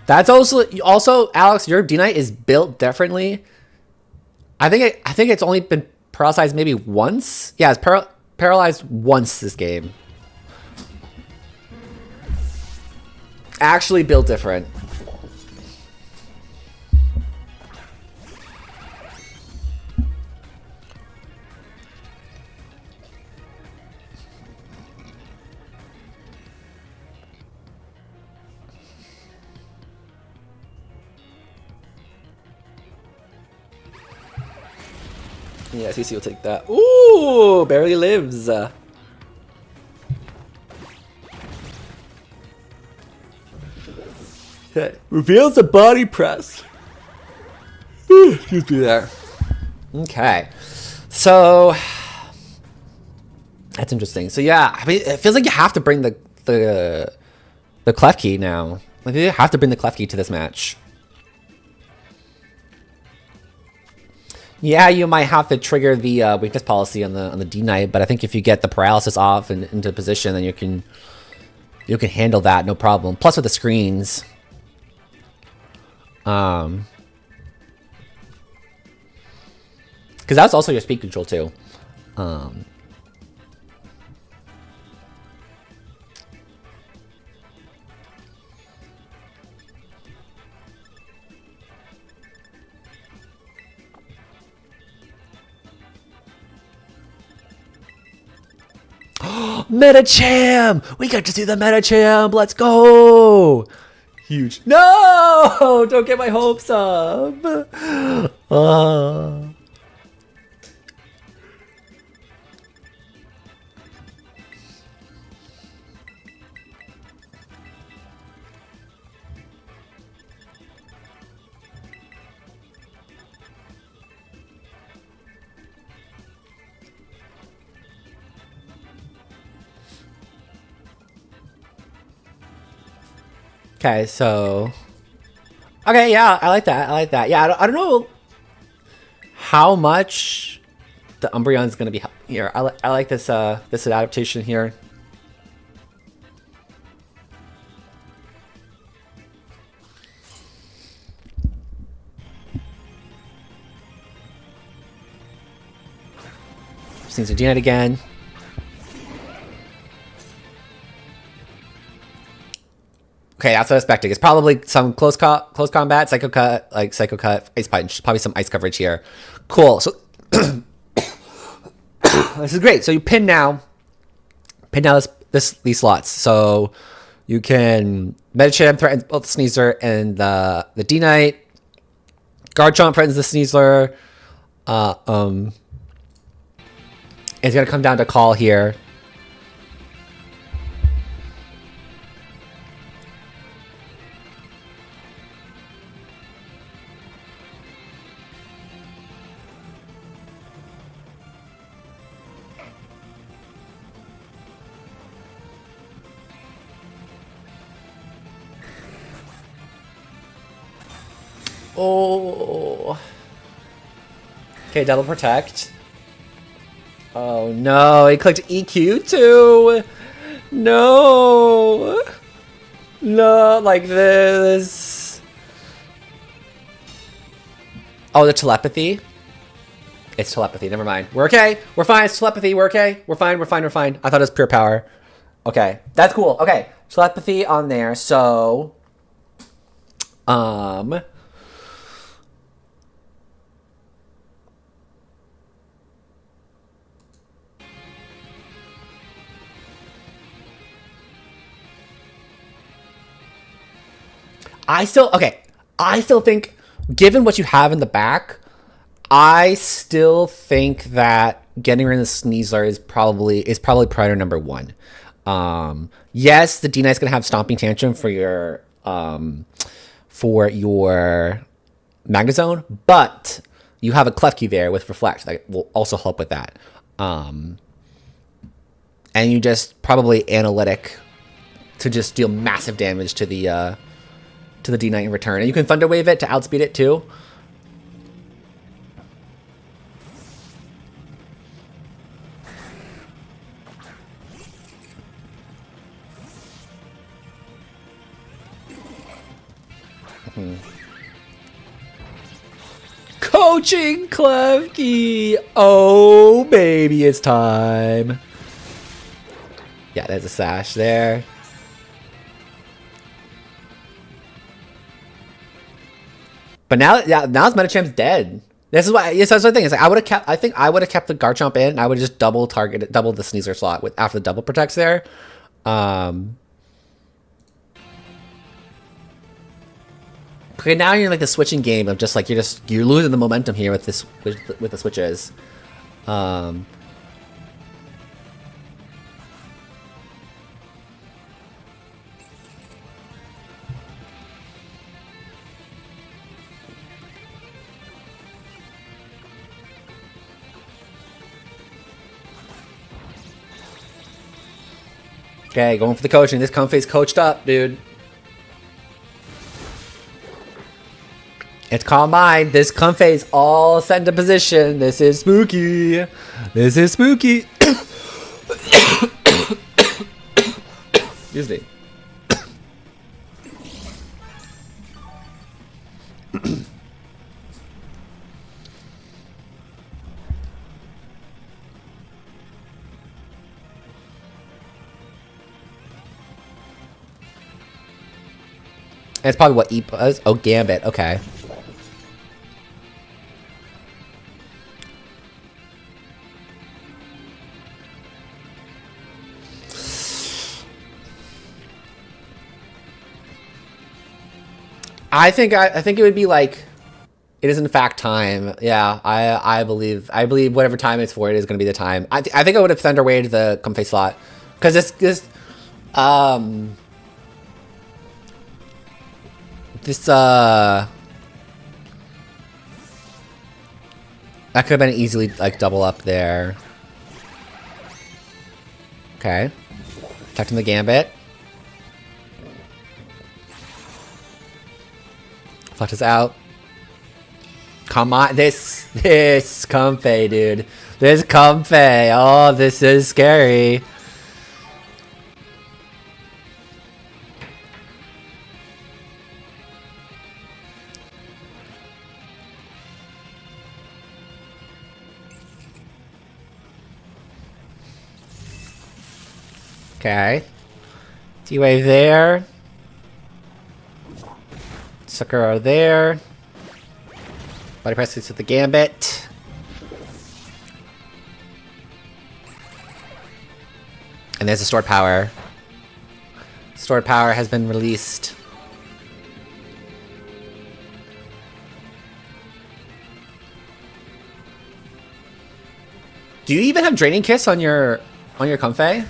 That's also Alex, your D-Knight is built differently. I think it's only been paralyzed maybe once. Yeah, it's paralyzed once this game. Actually built different. Yeah, CC will take that. Ooh, barely lives. Okay. Reveals the body press. Excuse me there. Okay. So that's interesting. So yeah, I mean, it feels like you have to bring the clef key now. Like you have to bring the clef key to this match. Yeah, you might have to trigger the weakness policy on the D-Knight, but I think if you get the paralysis off and into position, then you can handle that no problem. Plus with the screens, because that's also your speed control too. Metacham! We got to see the Metacham! Let's go! Huge. No! Don't get my hopes up! Okay, so... Okay, yeah, I like that. I like that. Yeah, I don't know how much the Umbreon is going to be here. I like this this adaptation here. Just needs to do it again. Okay, that's what I was expecting. It's probably some close combat, Psycho Cut, Ice Punch. Probably some ice coverage here. Cool. So this is great. So you pin now these slots. So you can Medicham threatens both the Sneasler and the D-Knight. Garchomp threatens the Sneasler. It's gonna come down to call here. Oh. Okay, double protect. Oh no, he clicked EQ too. No. No, like this. Oh, the telepathy. It's telepathy. Never mind. We're okay. We're fine. It's telepathy. We're okay. We're fine. We're fine. We're fine. I thought it was pure power. Okay, that's cool. Okay, telepathy on there. So Um, I still think, given what you have in the back, I still think that getting rid of the Sneasler is probably priority number one. Yes, the D Knight's gonna have Stomping Tantrum for your Magnezone, but you have a Klefki there with Reflect that will also help with that. And you just probably Analytic to just deal massive damage to the D Knight in return, and you can Thunder Wave it to outspeed it too. Coaching Klefki! Oh, baby, it's time. Yeah, there's a Sash there. But now his Medichamp's dead. This is why. Yes, that's the thing. It's like I think I would have kept the Garchomp in. And I would just double the Sneasler slot with after the double protects there. Okay, now you're in like the switching game of just like you're losing the momentum here with this with the switches. Okay, going for the coaching. This Comfey's coached up, dude. It's Calm Mind. This Comfey's all set into position. This is spooky. This is spooky. Excuse me. It's probably what E was. Oh, Gambit. Okay. I think it would be like, it is in fact time. Yeah, I believe whatever time it's for, it is going to be the time. I think I would have Thunder Waved the Comfey slot, because this that could have been easily like double up there. Okay, protecting the Gambit. Flush is out. Come on, this Comfey, dude. This Comfey. Oh, this is scary. Okay. T-Wave there. Sakura there. Body press with the Gambit. And there's a stored power. Stored power has been released. Do you even have Draining Kiss on your Comfey?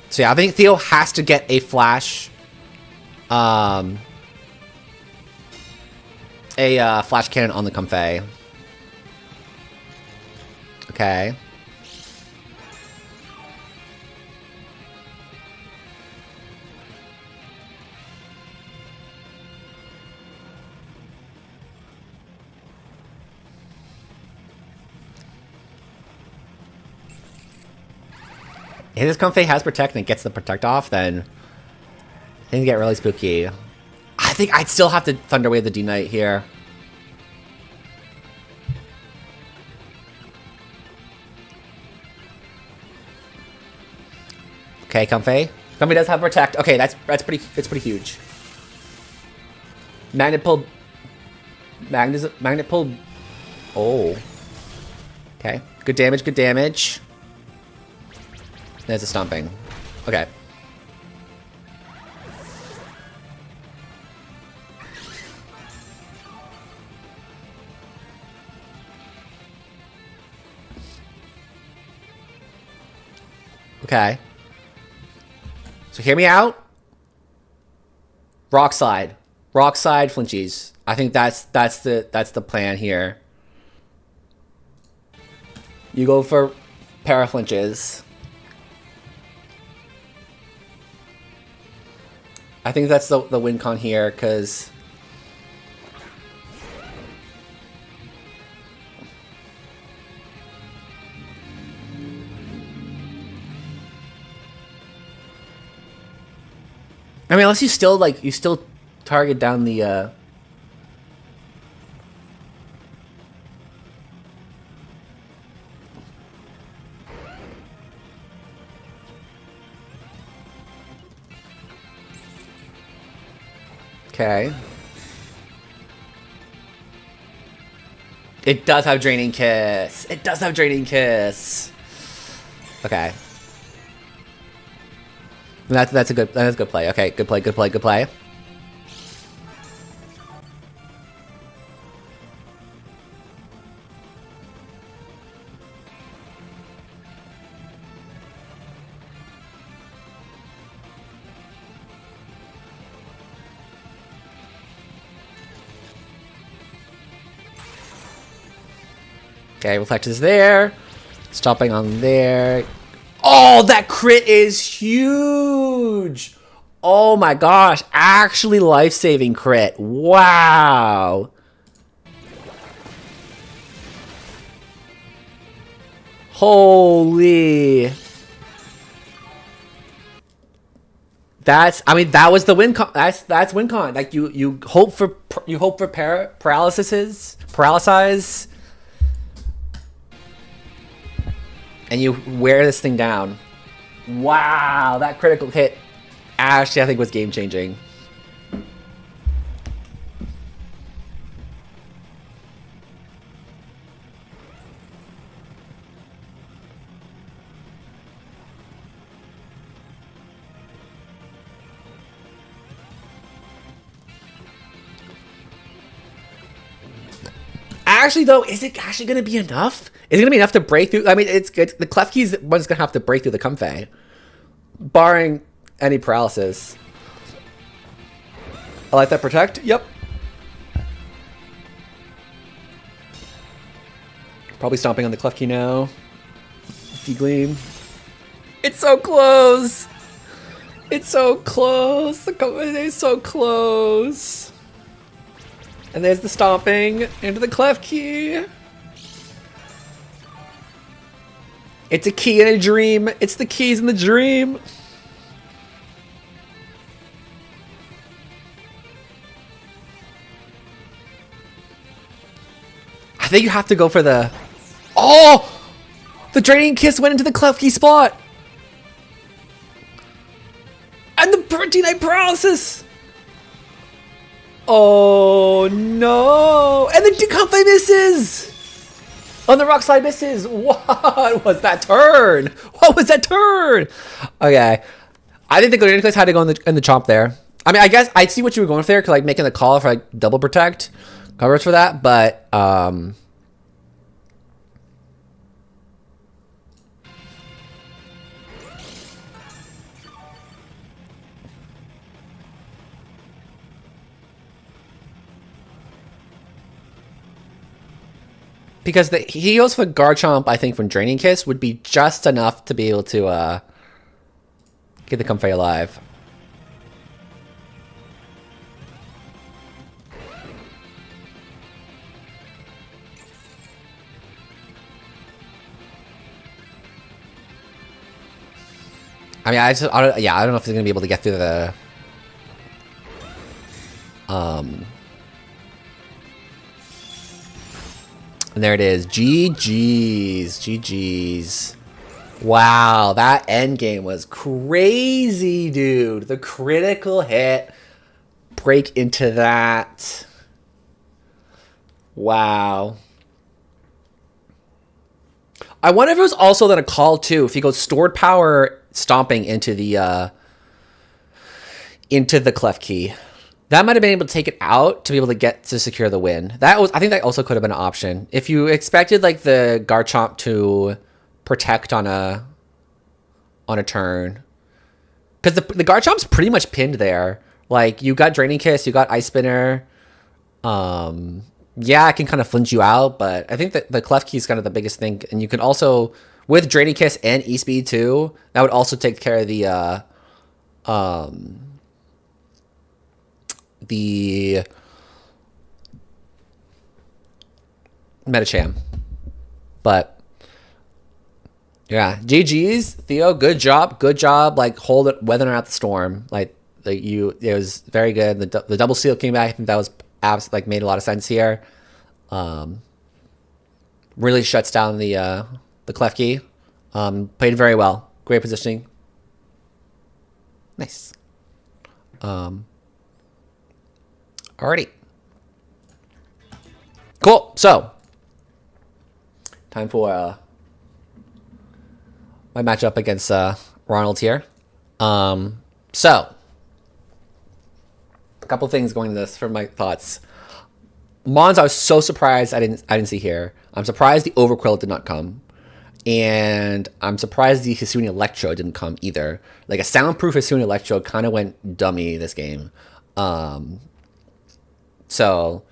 So yeah, I think Theo has to get a flash. Flash cannon on the Comfey. Okay. If this Comfey has Protect and it gets the Protect off, then things get really spooky. I think I'd still have to Thunderwave the D-Knight here. Okay, Comfey. Comfey does have Protect. Okay, it's pretty huge. Magnet pull. Magnet pull. Oh. Okay. Good damage, good damage. There's a stomping. Okay. Okay. So hear me out. Rock slide. Rock slide flinchies. I think that's the plan here. You go for para flinches. I think that's the win con here, because I mean, unless you still target down the okay. It does have Draining Kiss. It does have Draining Kiss. Okay. That's a good play. Okay, good play. Okay, Reflect is there. Stopping on there. Oh, that crit is huge! Oh my gosh, actually life-saving crit. Wow. Holy. I mean, that was the win con. That's win con. Like you hope for paralysis, and you wear this thing down. Wow, that critical hit actually I think was game changing. Actually, though, is it actually going to be enough? Is it going to be enough to break through? I mean, it's good. The Klefki's one's going to have to break through the Comfey, barring any paralysis. I like that Protect. Yep. Probably stomping on the Klefki now. Gleam. It's so close. It's so close. The Comfey is so close. And there's the stomping into the Klefki. It's a key in a dream. It's the keys in the dream. I think you have to go for the... Oh! The Draining Kiss went into the Klefki spot. And the D-Knight paralysis. Oh no! And the Comfey misses! On the rock slide misses! What was that turn? What was that turn? Okay. I think the Draining Kiss had to go in the chomp there. I mean, I guess I see what you were going for there, like making the call for like double protect coverage for that, but because the heals for Garchomp, I think, from Draining Kiss would be just enough to be able to get the Comfey alive. I mean, I don't know if he's gonna be able to get through the. And there it is. GG's. Wow, that end game was crazy, dude. The critical hit. Break into that. Wow. I wonder if it was also then a call too. If he goes stored power stomping into the clef key. That might have been able to take it out to be able to get to secure the win. I think that also could have been an option. If you expected like the Garchomp to protect on a turn. Because the Garchomp's pretty much pinned there. Like you got Draining Kiss, you got Ice Spinner. Yeah, it can kind of flinch you out, but I think that the clef key is kind of the biggest thing. And you can also, with Draining Kiss and E-Speed too, that would also take care of the Metacham. But yeah, GG's, Theo, good job. Like hold it, weathering out the storm. It was very good. The double seal came back. I think that was made a lot of sense here. Really shuts down the clef key. Played very well. Great positioning. Nice. Alrighty. Cool. So time for my matchup against Ronald here. So a couple things going into this for my thoughts. Mons, I was so surprised I didn't see here. I'm surprised the Overquill did not come. And I'm surprised the Hisuian Electro didn't come either. Like a soundproof Hisuian Electro kind of went dummy this game. So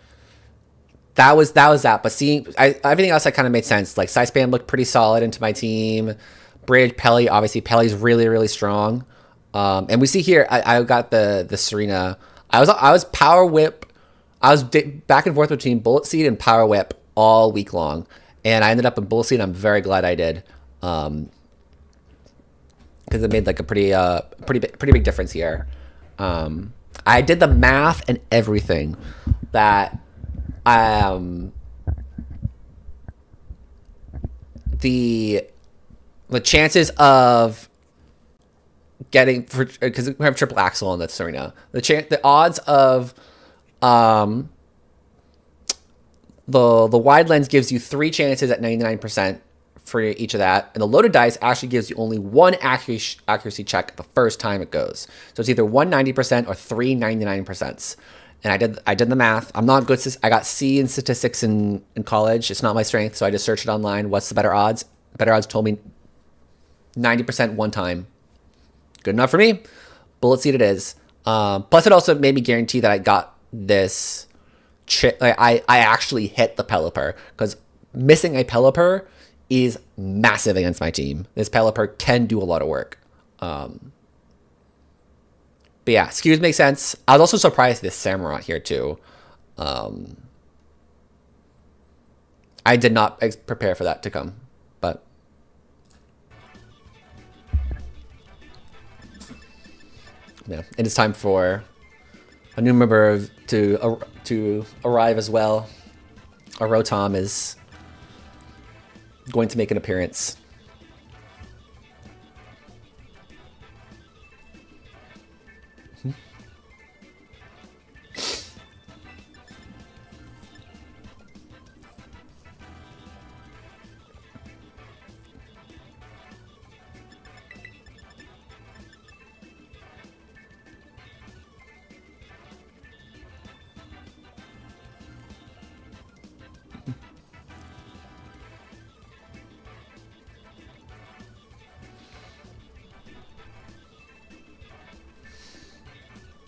that was that. But seeing everything else, that kind of made sense. Like Side Spam looked pretty solid into my team. Bridge, Pelly, obviously Pelly's really, really strong. And we see here, I got the Serena. I was Power Whip. I was back and forth between Bullet Seed and Power Whip all week long. And I ended up in Bullet Seed. I'm very glad I did. Because it made like a pretty big difference here. I did the math and everything that the chances of getting, because we have triple axle on this arena, the odds of the wide lens gives you 3 chances at 99% for each of that, and the loaded dice actually gives you only 1 accuracy check the first time it goes. So it's either 190% or 3 99%. And I did the math. I'm not good. I got C in statistics in college. It's not my strength, so I just searched it online. What's the better odds? Better odds told me 90% one time. Good enough for me. Bullet Seed it is. Plus, it also made me guarantee that I got this. I actually hit the Pelipper, because missing a Pelipper is massive against my team. This Pelipper can do a lot of work. But yeah, skews make sense. I was also surprised this Samurott here too. I did not prepare for that to come, but yeah, it is time for a new member to arrive as well. A Rotom is going to make an appearance.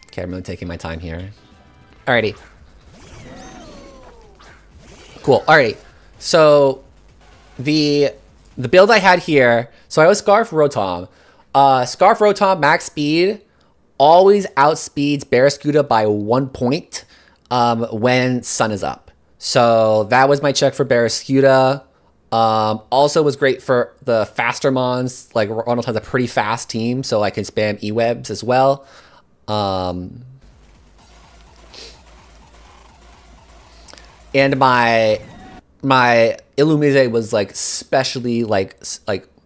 Okay, I'm really taking my time here. Alrighty. Cool. Alrighty. So the build I had here. So I was Scarf Rotom. Scarf Rotom max speed always outspeeds Barraskewda by 1 point when sun is up. So that was my check for Barraskewda. Also was great for the faster mons. Like Ronald has a pretty fast team, so I can spam E-webs as well. And my Illumise was like especially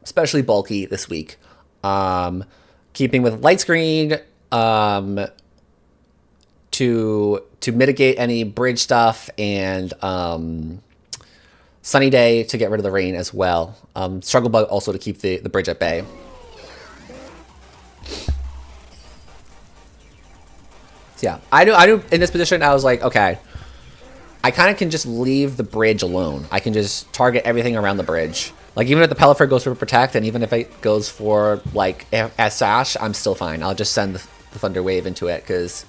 especially bulky this week. Keeping with light screen to mitigate any bridge stuff, and sunny day to get rid of the rain as well. Struggle bug also to keep the bridge at bay. So yeah, I knew in this position I was like, okay, I kind of can just leave the bridge alone. I can just target everything around the bridge. Like even if the Pelipper goes for protect, and even if it goes for like as sash, I'm still fine. I'll just send the Thunder Wave into it because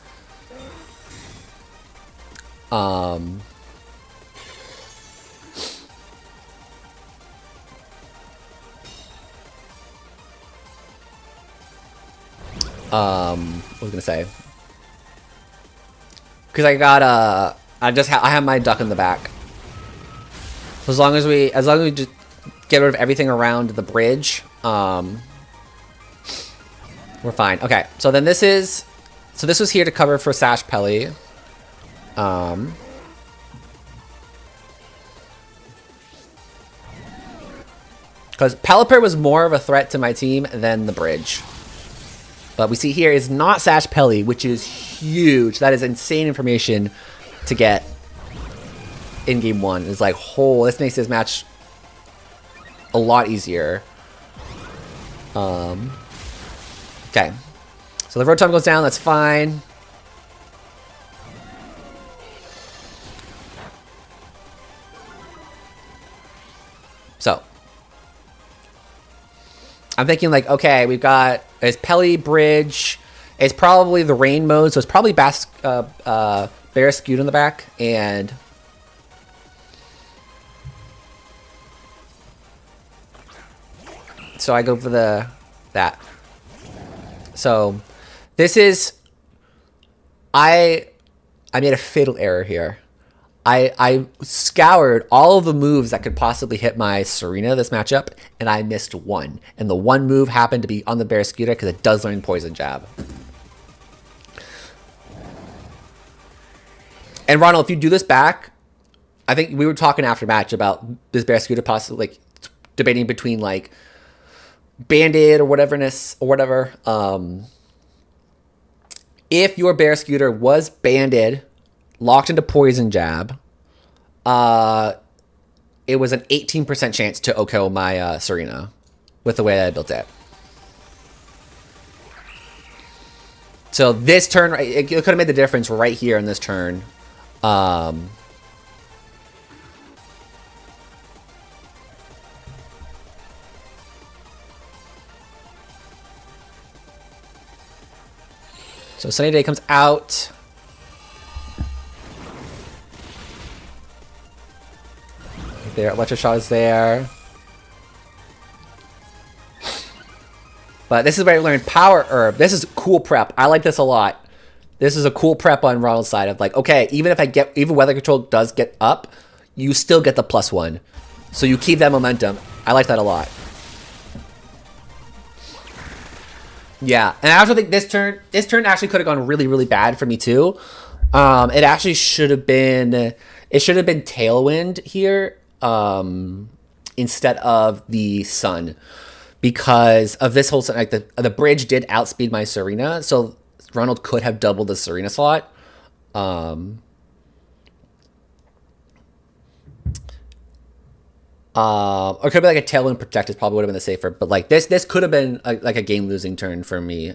what was I gonna say? Because I got I have my duck in the back. So as long as we just get rid of everything around the bridge, we're fine. Okay, so then this was here to cover for Sash Pelly. Because Pelipper was more of a threat to my team than the bridge. But we see here is not Sash Pelly, which is huge. That is insane information to get in game one. It's like, oh, this makes this match a lot easier. Okay. So the Rotom goes down, that's fine. So I'm thinking like, okay, we've got it's Pelly Bridge. It's probably the rain mode, so it's probably Barraskewda in the back, and so I go for that. So this is I made a fatal error here. I scoured all of the moves that could possibly hit my Serena this matchup, and I missed one. And the one move happened to be on the Barraskewda because it does learn Poison Jab. And Ronald, if you do this back, I think we were talking after match about this Barraskewda possibly like debating between like Band-Aid or whatever. If your Barraskewda was Band-Aid, locked into Poison Jab, it was an 18% chance to OHKO my Serena with the way I built it. So this turn, it could have made the difference right here in this turn. So Sunny Day comes out. There, Electric Shot is there. But this is where I learned Power Herb. This is cool prep. I like this a lot. This is a cool prep on Ronald's side of like, okay, even Weather Control does get up, you still get the +1. So you keep that momentum. I like that a lot. Yeah, and I also think this turn actually could have gone really, really bad for me too. It actually should have been Tailwind here instead of the Sun, because of this whole like the bridge did outspeed my Serena, so Ronald could have doubled the Serena slot. Or could be like a Tailwind Protect is probably would have been the safer, but like this could have been like a game losing turn for me.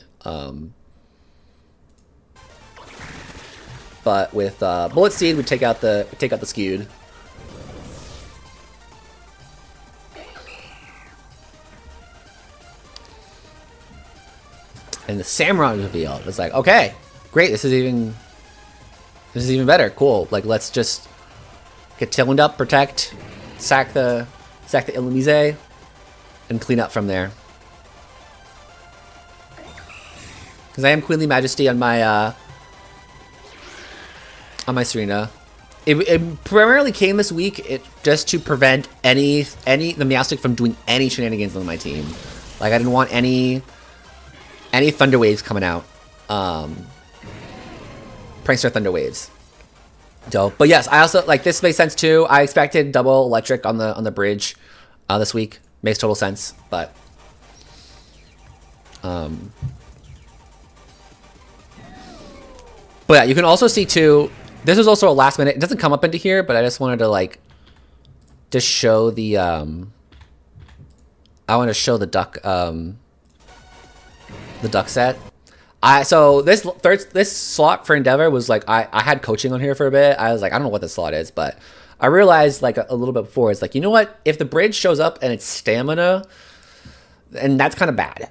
But with Bullet Seed, we take out the skewed. And the Samron reveal. It's like, okay, great. This is even better. Cool. Like, let's just get Tailwind up, protect, sack the Illumise, and clean up from there. Because I am Queenly Majesty on my Serena. it primarily came this week just to prevent the Meowstic from doing any shenanigans on my team. Like I didn't want any Thunder Waves coming out. Prankster Thunder Waves. So, but yes, I also like this makes sense too. I expected double electric on the bridge this week. Makes total sense, but yeah, you can also see too. This is also a last minute. It doesn't come up into here, but I just wanted to like just show the I want to show the duck set. So this slot for Endeavor was like I had coaching on here for a bit. I was like, I don't know what this slot is, but I realized like a little bit before, it's like, you know what? If the bridge shows up and it's stamina, and that's kind of bad.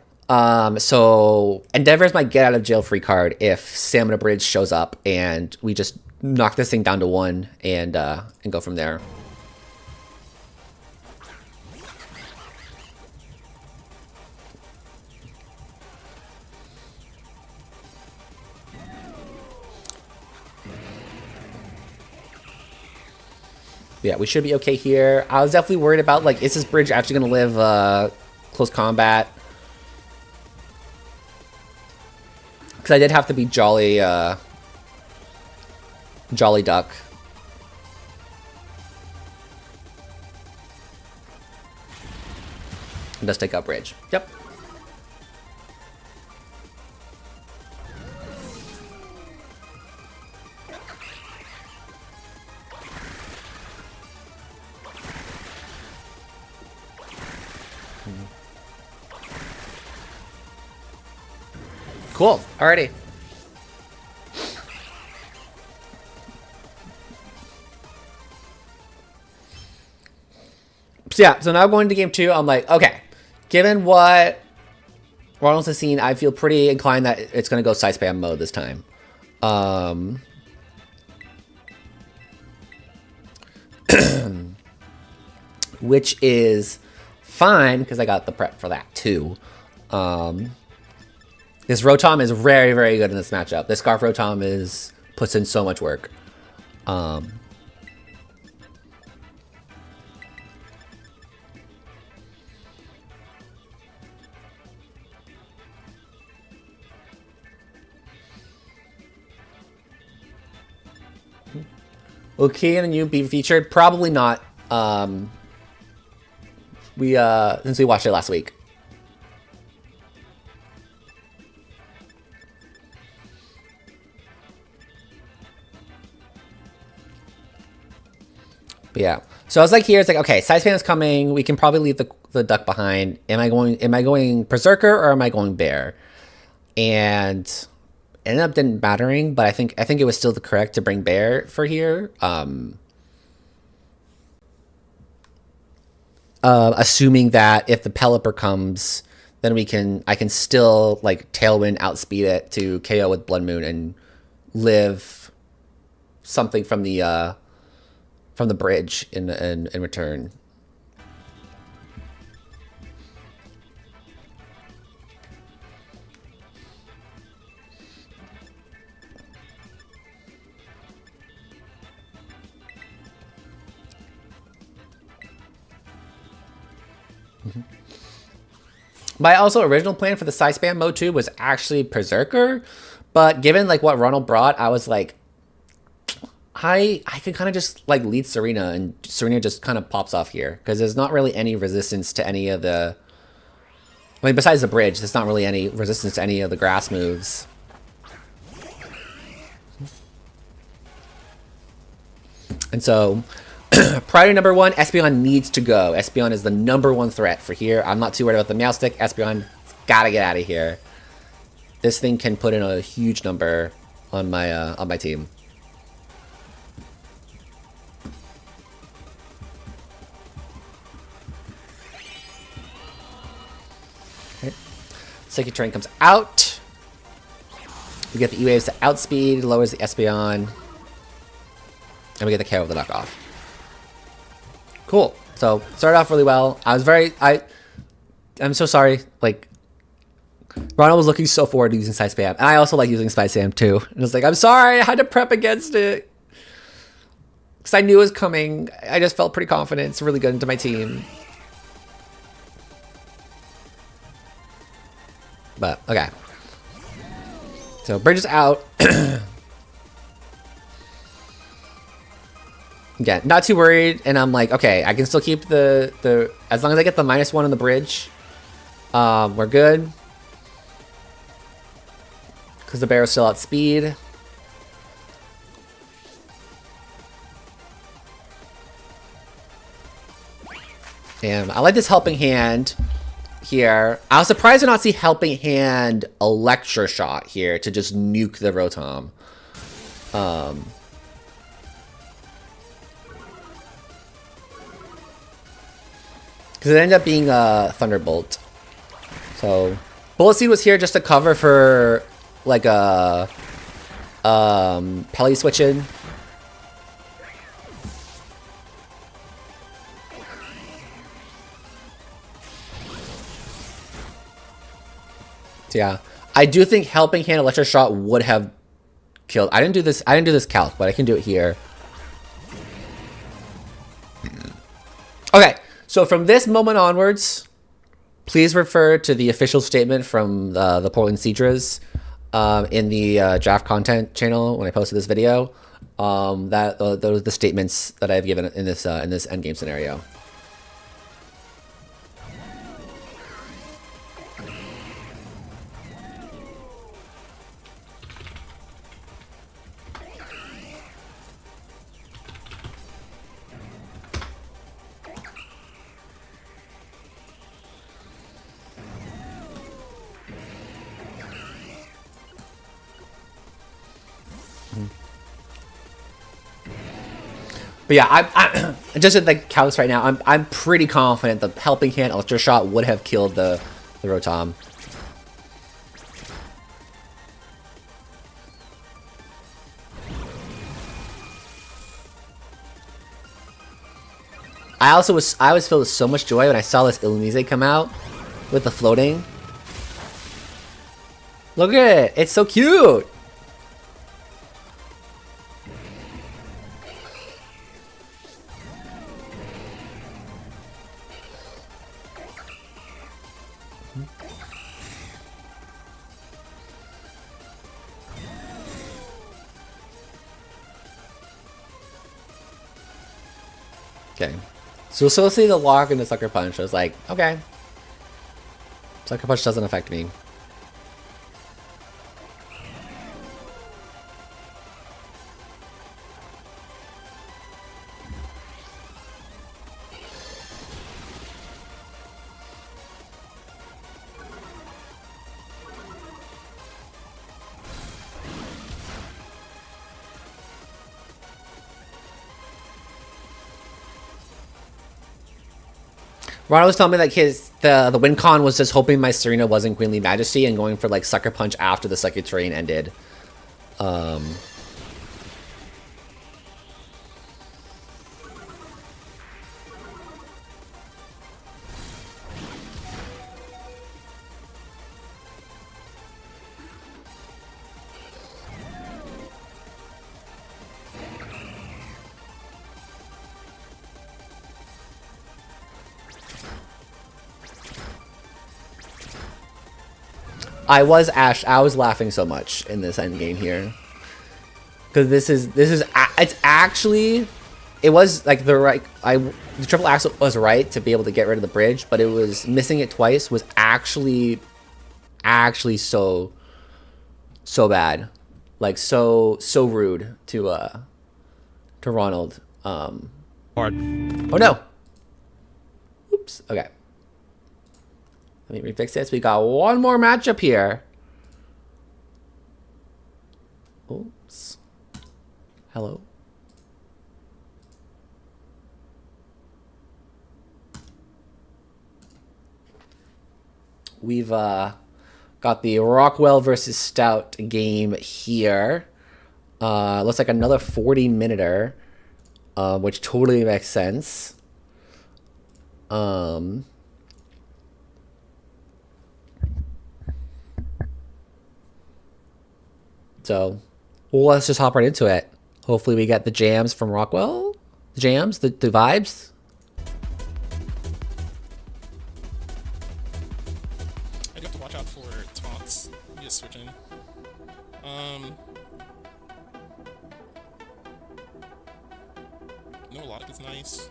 So Endeavor's my get out of jail free card if Stamina Bridge shows up and we just knock this thing down to 1 and go from there. Yeah, we should be okay here. I was definitely worried about, like, is this bridge actually going to live close combat? Because I did have to be Jolly Duck. It does take out bridge. Yep. Cool. Alrighty. So yeah, so now going to game 2, I'm like, okay, given what Ronald has seen, I feel pretty inclined that it's going to go side spam mode this time. Which is fine, because I got the prep for that too. This Rotom is very, very good in this matchup. This Scarf Rotom puts in so much work. Will Key and you be featured? Probably not. Since we watched it last week. But yeah, so I was like, here it's like, okay, side spam is coming. We can probably leave the duck behind. Am I going Berserker or am I going Bear? And it ended up didn't mattering, but I think it was still the correct to bring Bear for here. Assuming that if the Pelipper comes, then I can still like Tailwind outspeed it to KO with Blood Moon and live something from the bridge in return. My also original plan for the side spam mode 2 was actually Berserker, but given like what Ronald brought, I was like, I could kind of just like lead Serena, and Serena just kind of pops off here because there's not really any resistance to any of the. I mean, besides the bridge, there's not really any resistance to any of the grass moves. And so, priority number 1, Espeon needs to go. Espeon is the #1 threat for here. I'm not too worried about the Meowstic. Espeon gotta get out of here. This thing can put in a huge number on my team. Psychic Terrain comes out. We get the E-Waves to outspeed, lowers the Espeon. And we get the KO of the knockoff. Cool. So, started off really well. I'm so sorry. Like, Ronald was looking so forward to using side spam. And I also like using side spam too. And it's like, I'm sorry, I had to prep against it. Because I knew it was coming. I just felt pretty confident. It's really good into my team. But, okay. So, bridge is out. Again, not too worried. And I'm like, okay, I can still keep the as long as I get the -1 on the bridge, we're good. Because the Barrow's still outspeed. And I like this Helping Hand here. I was surprised to not see Helping Hand Electroshock here to just nuke the Rotom. Because it ended up being a Thunderbolt. So, Bullet Seed was here just to cover for like a Pelly switching. So yeah, I do think Helping Hand Electroshock would have killed. I didn't do this calc, but I can do it here. Okay, so from this moment onwards, please refer to the official statement from the Portland Cedras in the draft content channel when I posted this video. Those are the statements that I've given in this endgame scenario. But yeah, I just at the calcs right now. I'm pretty confident the Helping Hand Electroshock would have killed the Rotom. I was filled with so much joy when I saw this Illumise come out with the floating. Look at it! It's so cute. Okay, so we'll still see the lock and the Sucker Punch. I was like, okay, Sucker Punch doesn't affect me. Ron was telling me like the win con was just hoping my Serena wasn't Queenly Majesty and going for like Sucker Punch after the second terrain ended. I was laughing so much in this end game here because it's actually, it was like the triple axle was right to be able to get rid of the bridge, but it was missing it twice was actually so bad, like so rude to Ronald. Hard. Oh no. Oops. Okay. Let me refix this. We got one more matchup here. Oops. Hello. We've got the Rockwell versus Stout game here. Looks like another 40-minuter, which totally makes sense. So, well, let's just hop right into it. Hopefully we get the jams from Rockwell. jams, the vibes. I do have to watch out for taunts. He is switching. No, Lwdl is nice.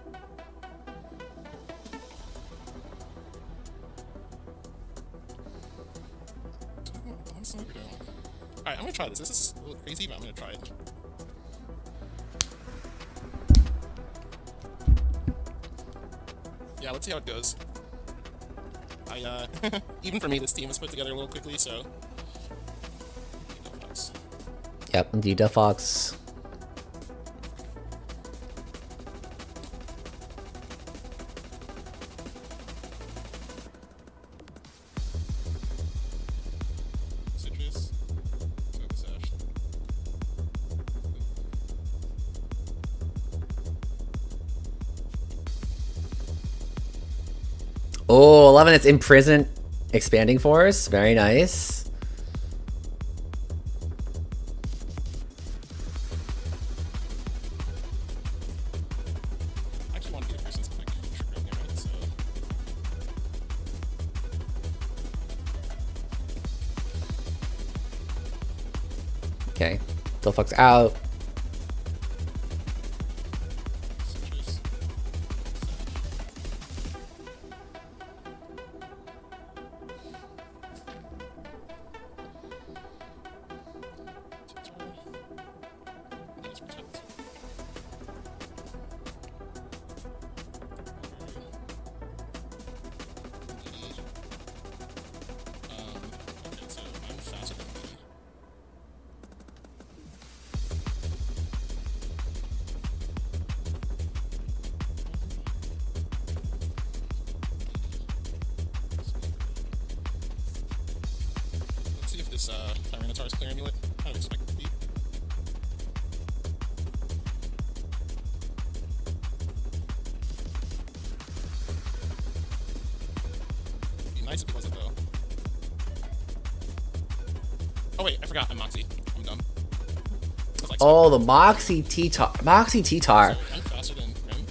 Alright, I'm gonna try this. This is a little crazy, but I'm gonna try it. Yeah, let's see how it goes. Even for me, this team was put together a little quickly, so. Yep, indeed, Fox. Citrus. Sash. Oh, 11, it's Imprisoned Expanding Force. Very nice. I actually want to be the person that's connected to trigger here, right? So. Okay, Delphox out. Citrus. Okay, so I'm faster than me. Let's see if this Tyranitar's clear amulet. I would expect it to be. It'd be nice if it wasn't though. Oh wait, I forgot. I'm Moxie. I'm dumb. I was like, Oh, the Moxie T-Tar. Moxie T-Tar. so I'm faster than Grim.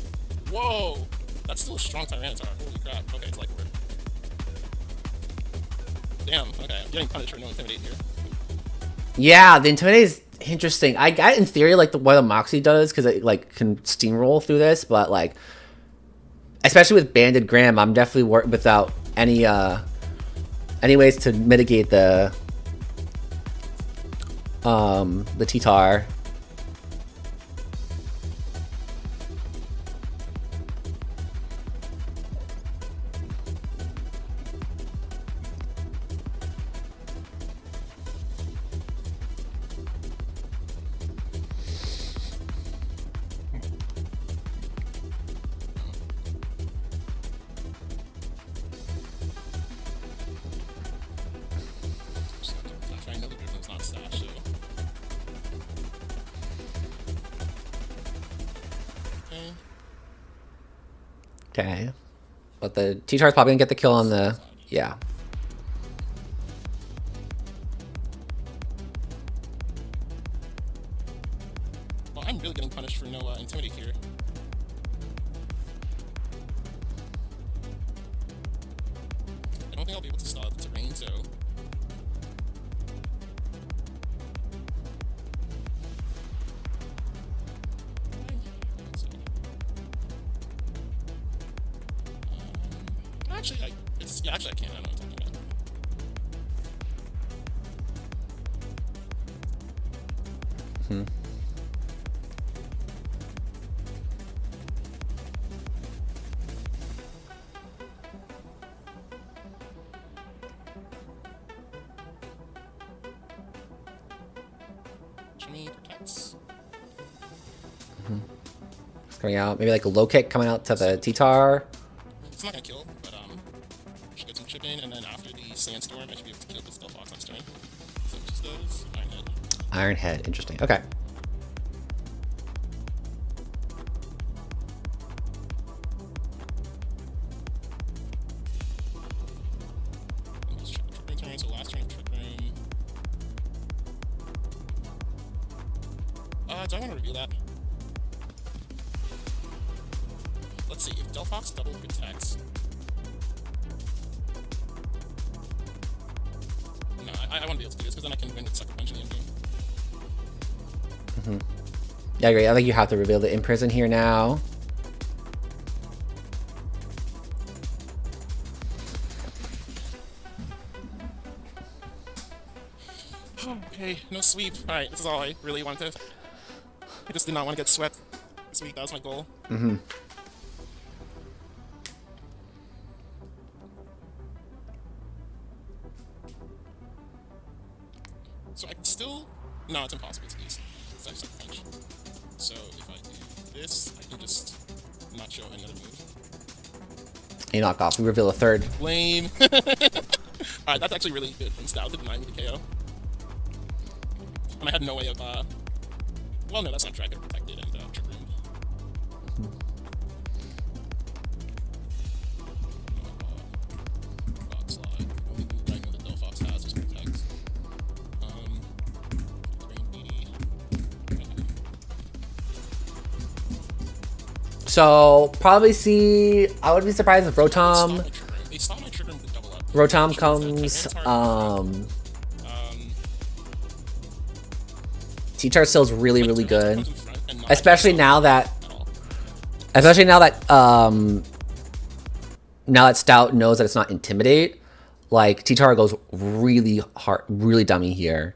Whoa! That's still a strong Tyranitar. Holy crap. Okay, it's like we're. Damn, okay. I'm getting punished for no Intimidate here. Yeah, the Intimidate is interesting. I got in theory like what a Moxie does because it like can steamroll through this, but like especially with Banded Graham, I'm definitely without any ways to mitigate the T-Tar. I know the Griffin's not stashed, so. Okay. Okay. But the T-Tar's probably gonna get the kill on the... Yeah. Well, I'm really getting punished for no Intimidate here. I don't think I'll be able to stall the terrain, so. Actually, actually I can. I know what I'm talking about. Hmm. Jimmy protects. It's coming out. Maybe like a low kick coming out to the T-Tar. It's not gonna kill, but should get some chip in, and then after the Sandstorm, I should be able to kill the Stealth Fox next turn. So it just does Iron Head. Iron Head. Interesting. Okay. Let's check the Trick Room turn. So last turn of Trick Room. Do I want to reveal that? let's see. If Delphox double protects... No, I want to be able to do this, because then I can win with Sucker Punch in the end game. Yeah, great. I think you have to reveal the Imprison here now. Okay, no sweep. Alright, this is all I really wanted. I just did not want to get swept this week. That was my goal. So I can still... No, it's impossible to use. It's like Sucker Punch. So if I do this, I can just not show any other move. You knock off. We reveal a third. Lame. Alright, that's actually really good from Lwdl to deny me the KO. And I had no way of, well, no, that's not true. I could have protected and trick room. Box slide. Only move I know that Delphox has is protect. So probably see. I would be surprised if Rotom. They stop my trick room to double up. Rotom comes. T-Char still is really, really good. Especially now that now that Stout knows that it's not Intimidate, like T-Char goes really hard, really dummy here.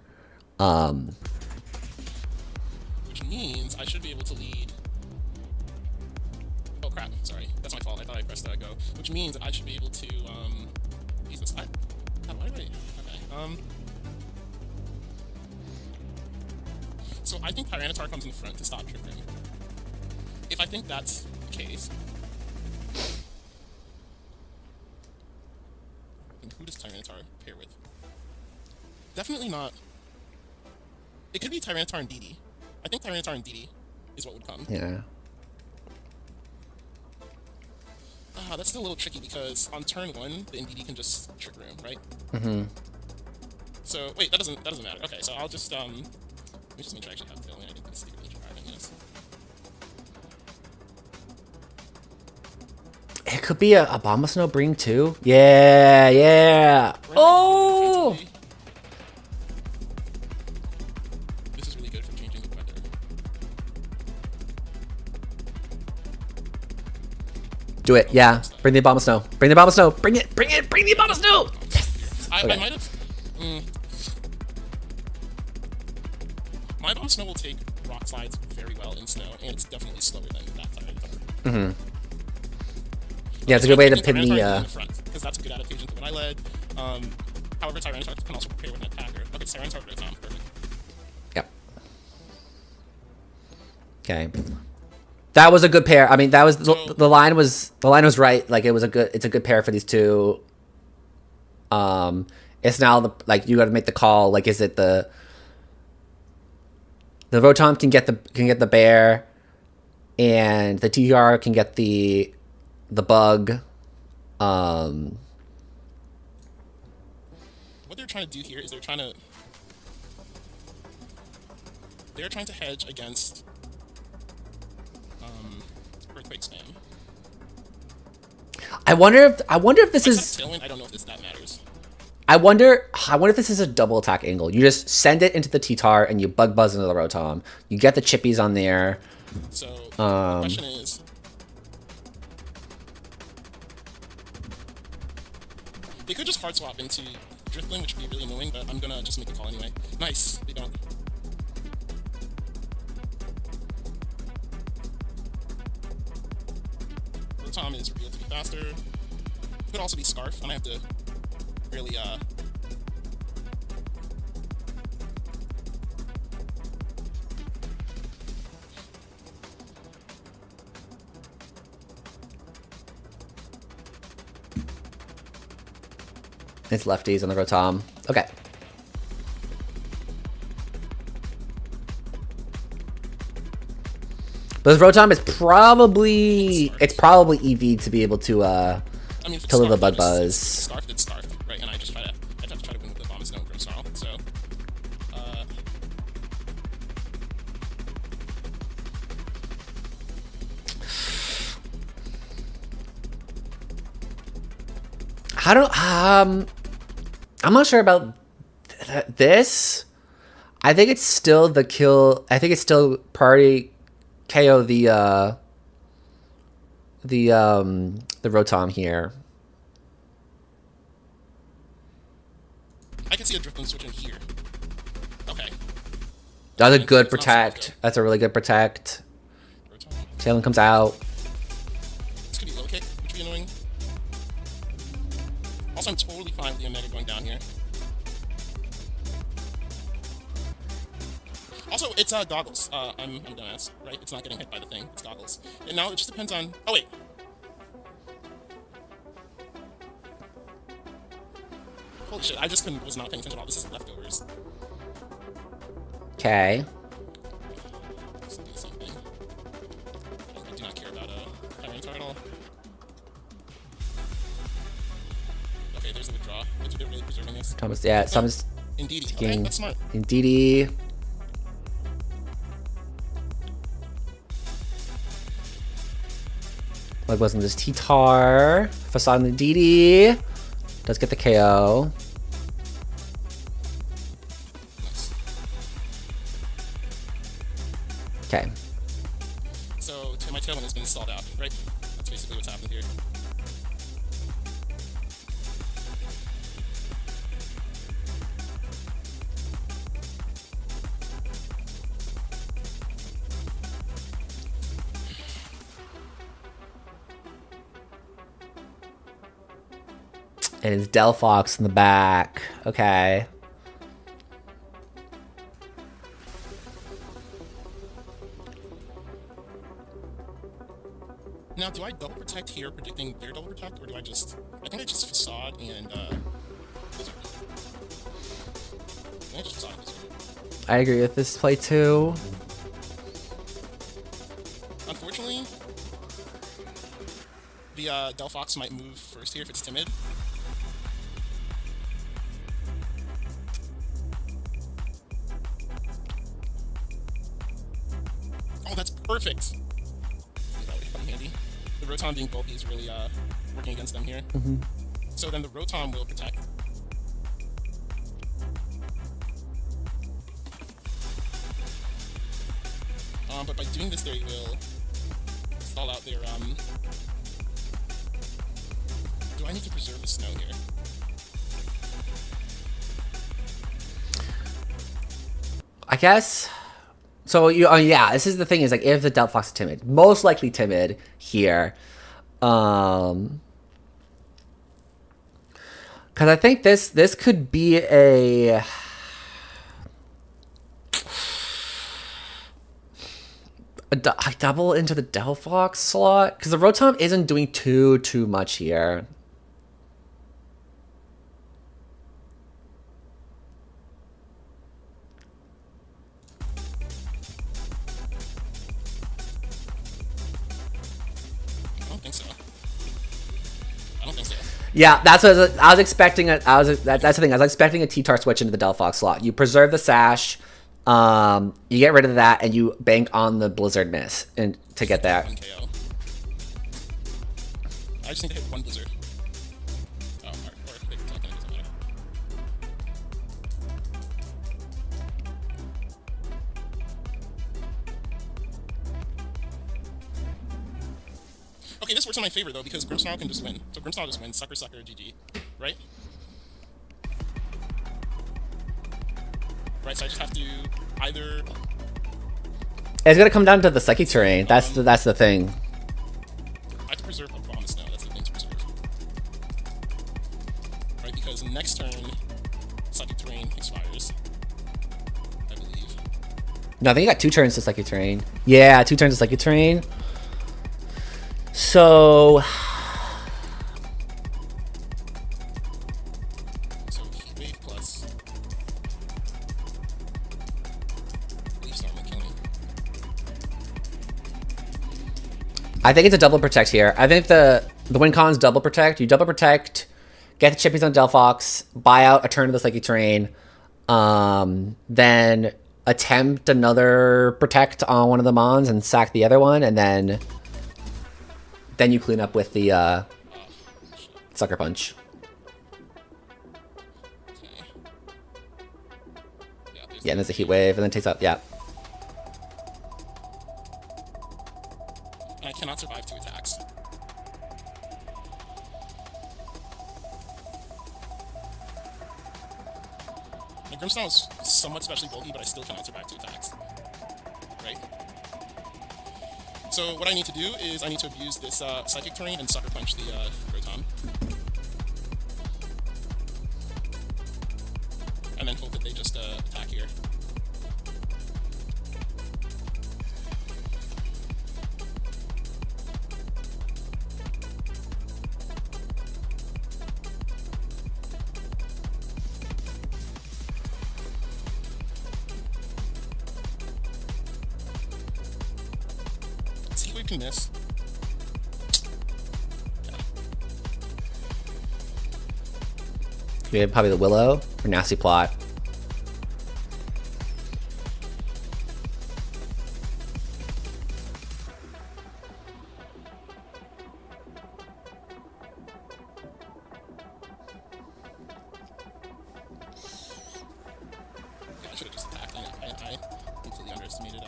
Which means I should be able to lead. Oh crap, sorry. That's my fault. I thought I pressed go. Which means that I should be able to use this. Why did I? Okay. So I think Tyranitar comes in front to stop Trick Room. If I think that's the case, and who does Tyranitar pair with? Definitely not. It could be Tyranitar and DD. I think Tyranitar and DD is what would come. Yeah. That's still a little tricky because on turn 1, the DD can just Trick Room, right? So wait, that doesn't matter. Okay, so I'll just let me just make sure I actually have the feeling I did this stupid driving, yes. It could be a Abomasnow Bring too. Yeah, yeah. Oh! This is really good for changing the weather. Do it, yeah. Bring the Abomasnow. Bring the Abomasnow. Bring it, bring it, bring the Abomasnow! Yes! I Okay. might have... My Abomasnow will take rock slides very well in snow, and it's definitely slower than that Tyranitar. Yeah, it's a good way to pin the... Because that's a good adaptation to what I led. However, Tyranitar can also prepare with an attacker. Okay, Tyranitar Rotom, perfect. Yep. Okay. That was a good pair. I mean, that was the line was right. Like it's a good pair for these two. It's now like you got to make the call. Like, is it the Rotom can get the bear, and the TR can get the bug. What they're trying to do here is they're trying to hedge against earthquake spam. I wonder if this is. Tailwind, I don't know if that matters. I wonder if this is a double attack angle. You just send it into the T-Tar and you bug buzz into the Rotom. You get the chippies on there. So the question is, they could just hard swap into Drifloon, which would be really annoying, but I'm gonna just make a call anyway. Nice, they don't. Rotom is revealed to be faster. Could also be Scarf, and I have to really It's lefties on the Rotom. Okay. But this Rotom is probably EV to be able to I mean, to live a bug Scarf buzz. did Scarf, right? And I just have to try to win with the Abomasnow and Grimmsnarl, so How do I'm not sure about this. I think it's still the kill. I think it's still priority KO the Rotom here. I can see a Drifloon switch in here. Okay. That's a good protect. That's a really good protect. Rotom. Tailwind comes out. This could be low kick, which would be annoying. Also, I'm totally fine with the Omega going down here. Also, it's goggles. I'm a dumbass, right? It's not getting hit by the thing. It's goggles. And now it just depends on. Oh wait. Holy shit! I just was not paying attention at all. This is leftovers. Okay. This will do the same thing. I do not care about Tyranitar at all. Okay, there's the withdraw. They're really preserving this. Thomas, yeah, Thomas. Indeed. Okay, that's smart. Indeed. Like wasn't this T-Tar. Facade and Indeedee. Does get the KO. Nice. Okay. So my tailwind has been stalled out, right? That's basically what's happened here. And it's Delphox in the back. Okay. Now, do I double protect here, predicting their double protect, or do I just... I think I just Facade and, Blizzard. I think I just Facade and Blizzard. I agree with this play too. Unfortunately, the Delphox might move first here if it's timid. Oh, that's perfect! That would come in handy. The Rotom being bulky is really working against them here. So then the Rotom will protect. But by doing this, they will stall out their Do I need to preserve the snow here? I guess. So you, yeah, this is the thing is like if the Delphox is timid, most likely timid here, because I think this could be a double into the Delphox slot because the Rotom isn't doing too much here. Yeah, that's what I was expecting. That's the thing. I was expecting a T-Tar switch into the Delphox slot. You preserve the Sash, you get rid of that, and you bank on the Blizzard miss and to get that. I just need to hit one Blizzard. Oh, or they can talk, it doesn't matter. Okay, this works in my favor though because Grimmsnarl can just win. So Grimmsnarl just wins. Sucker, GG. Right? Right, so I just have to either... It's gonna come down to the Psychic terrain. That's the thing. I have to preserve a Promise now. That's the thing to preserve. Right, because next turn, Psychic terrain expires. I believe. No, I think you got 2 turns to Psychic terrain. Yeah, 2 turns to Psychic terrain. So Heat Wave plus Leaf Storm will kill me. I think it's a double protect here. I think the win con's double protect. You double protect, get the chippies on Delphox, buy out a turn to the Psychic terrain, then attempt another protect on one of the Mons and sack the other one, and then you clean up with the Sucker Punch. Yeah, and there's a heat wave, and then takes out. Yeah. And I cannot survive 2 attacks. My Grimmsnarl is somewhat specially bulky, but I still cannot survive 2 attacks. Right? So what I need to do is I need to abuse this Psychic Terrain and Sucker Punch the Rotom. And then hope that they just attack here. See, we can miss. Yeah, probably the Willow or Nasty Plot. Yeah, I should have just attacked. I completely underestimated.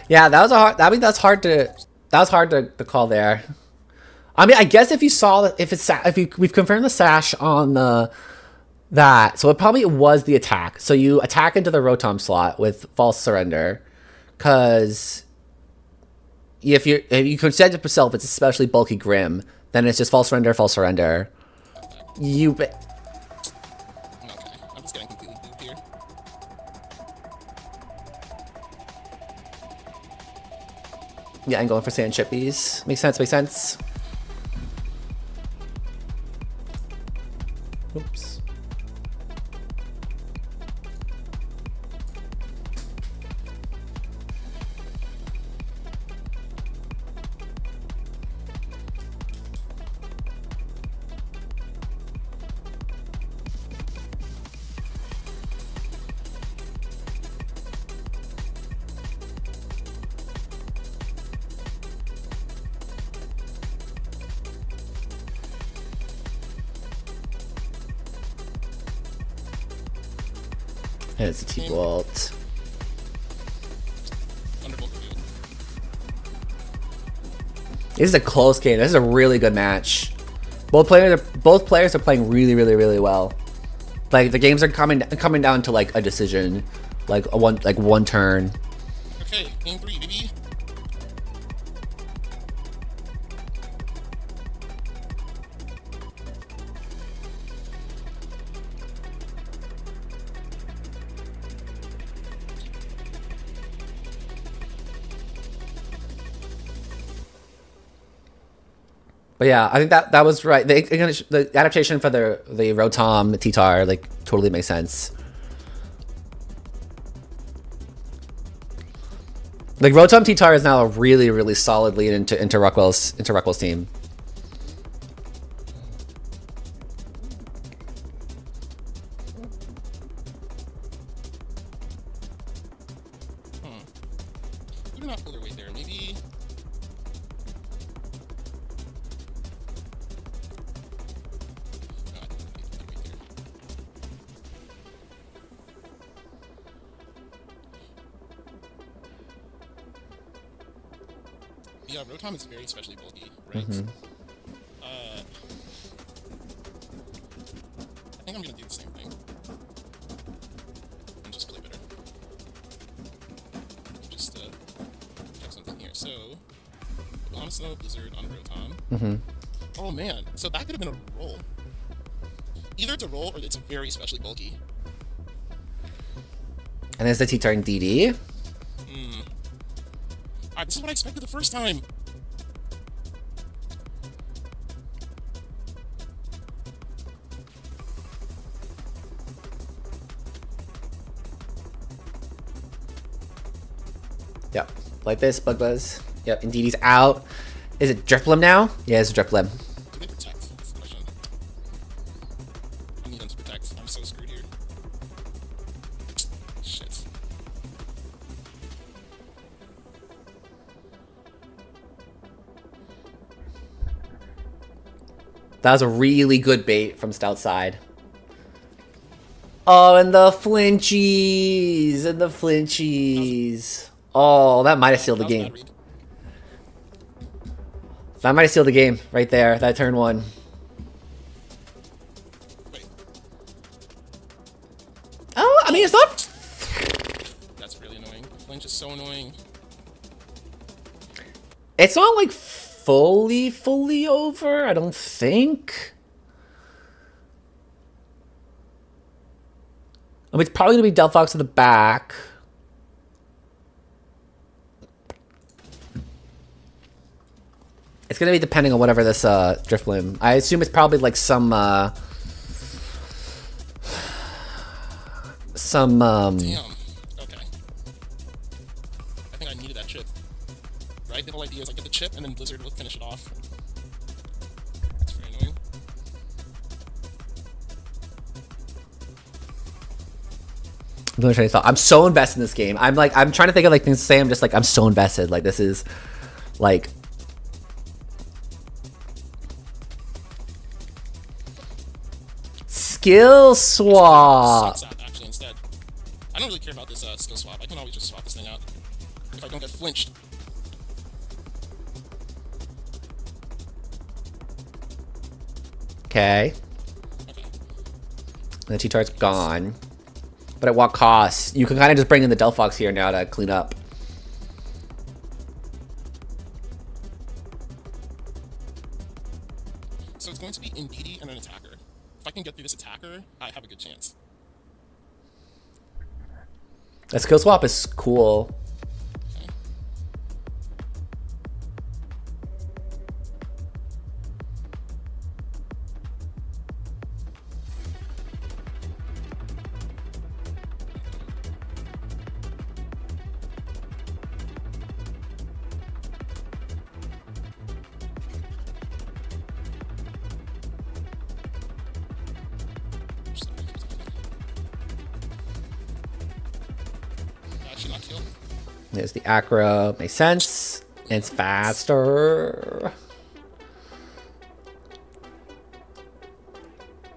Yeah, that was a hard. I mean, that's hard to. That was hard to call there. I mean, I guess if you saw that, we've confirmed the sash on the that, so it probably was the attack. So you attack into the Rotom slot with False Surrender, because if you consider it yourself, it's especially bulky Grim, then it's just False Surrender, False Surrender. You. Okay, I'm just getting completely duped here. Yeah, I'm going for Sand Chippies. Makes sense. Makes sense. Oops. And it's a T-Bolt. Thunderbolt reveal. This is a close game. This is a really good match. Both players are playing really well. Like the games are coming down to like a decision, like one turn. Okay, game 3, baby. But yeah, I think that was right. The adaptation for the Rotom T-Tar like totally makes sense. Like Rotom T-Tar is now a really solid lead into Rockwell's team. Who did not pull their weight there? Maybe. No, I think they pulled their weight there. Yeah, Rotom is very especially bulky, right? I think I'm gonna do the same thing. And just play better. Just check something here. So, Honest Snow, Blizzard on Rotom. Oh man, so that could have been a roll. Either it's a roll or it's very especially bulky. And there's the T-Tar and DD. Alright, this is what I expected the first time. Yep, like this, Bug Buzz. Yep, and DD's out. Is it Driplim now? Yeah, it's Driplim. Do they protect? That's the question. I need them to protect. I'm so screwed here. Shit. That was a really good bait from Stout side. Oh, and the flinchies. And the flinchies. Oh, that might have sealed the game. That might have sealed the game right there. That turn 1. Oh, I mean, it's not... That's really annoying. Flinch is so annoying. It's not, like, fully over, I don't think. I mean, it's probably going to be Delphox in the back. It's going to be depending on whatever this Drifblim. I assume it's probably, like, some... Damn. Okay. I think I needed that chip. Right? The whole idea is I get the chip and then Blizzard will finish it off. That's very annoying. I'm so invested in this game. I'm trying to think of like things to say. I'm just like, I'm so invested. Like, this is like... Skill swap. Actually, instead, I don't really care about this skill swap. I can always just swap this thing out if I don't get flinched. Okay. Okay. And the T-Tar's gone. But at what cost? You can kind of just bring in the Delphox here now to clean up. So it's going to be Indeedee and an attacker. If I can get through this attacker, I have a good chance. That skill swap is cool. Okay. That should not kill. There's the Acro. Makes sense. And it's faster.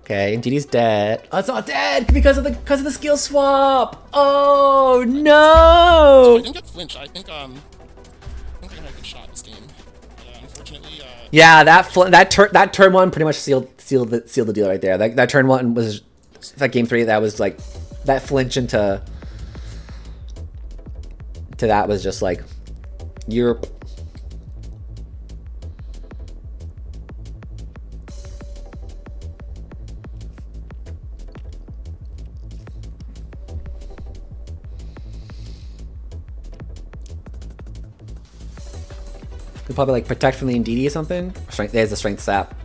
Okay, Indeedee's dead. Oh, it's not dead because of the skill swap. Oh So I no! didn't get flinch. I think I had a good shot this game. Unfortunately, Yeah, that turn 1 pretty much sealed the deal right there. That turn 1 was that game 3. That was like that flinch into that was just like Europe. Could probably like protect from the Indeedee or something. Strength. There's the strength sap.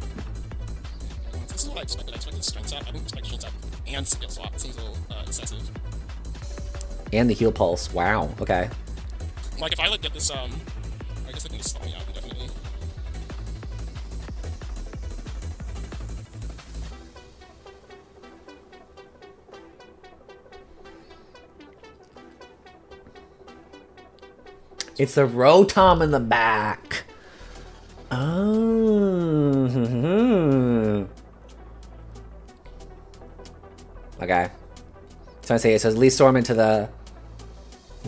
this is what I expected. I expected strength sap. I didn't expect strength sap and skill swap. It seems a little excessive. And the heal pulse. Wow. Okay. Like if I like get this, I guess I can just stall me out indefinitely. It's a Rotom in the back. Oh. Okay. So I say it says Lee Storm into the.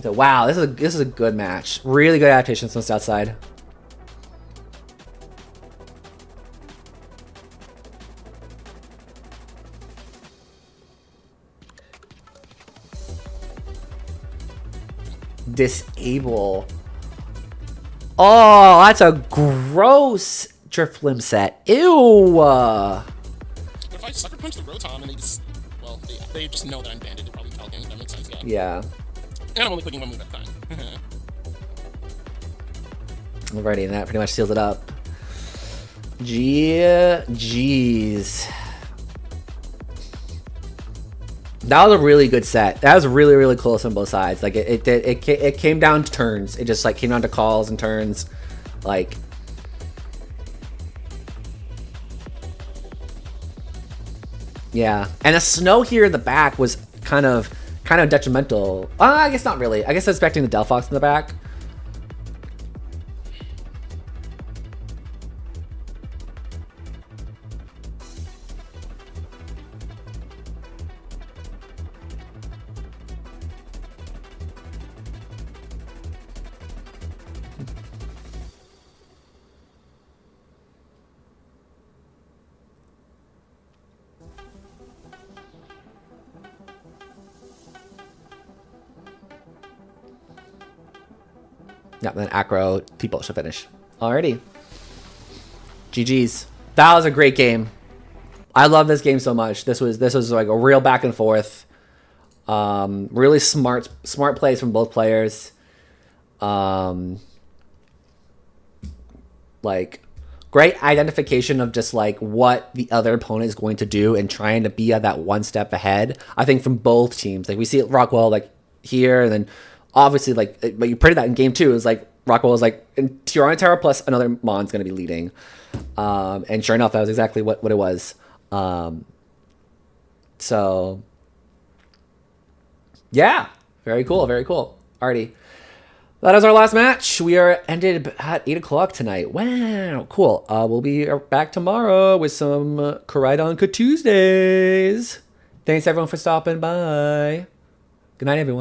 Wow, this is a good match. Really good adaptations from the South side. Disable. Oh, that's a gross Drifblim set. Ew. But if I sucker punch the Rotom and they just, well, they just know that I'm banded, they're probably Falcon. That makes sense, yeah. Yeah. And I'm only clicking one move at a time. Alrighty, and that pretty much seals it up. Jeez. That was a really good set. That was really, really close on both sides. Like it came down to turns. It just like came down to calls and turns. Like yeah. And the snow here in the back was kind of detrimental. I guess not really. I guess I was expecting the Delphox in the back. Yeah, then Acro, T-Bolt should finish. Alrighty. GG's. That was a great game. I love this game so much. This was like a real back and forth. Really smart plays from both players. Like great identification of just like what the other opponent is going to do and trying to be at that one step ahead. I think from both teams, like we see it Rockwell like here, and then obviously like, but you printed that in game 2. Is like Rockwell is like in Tiarana Tower plus another Mon's going to be leading, and sure enough, that was exactly what it was. So yeah, very cool, very cool. Alrighty. That is our last match. We are ended at 8 o'clock tonight. Wow, cool. We'll be back tomorrow with some Miraidon Tuesdays. Thanks everyone for stopping by. Good night, everyone.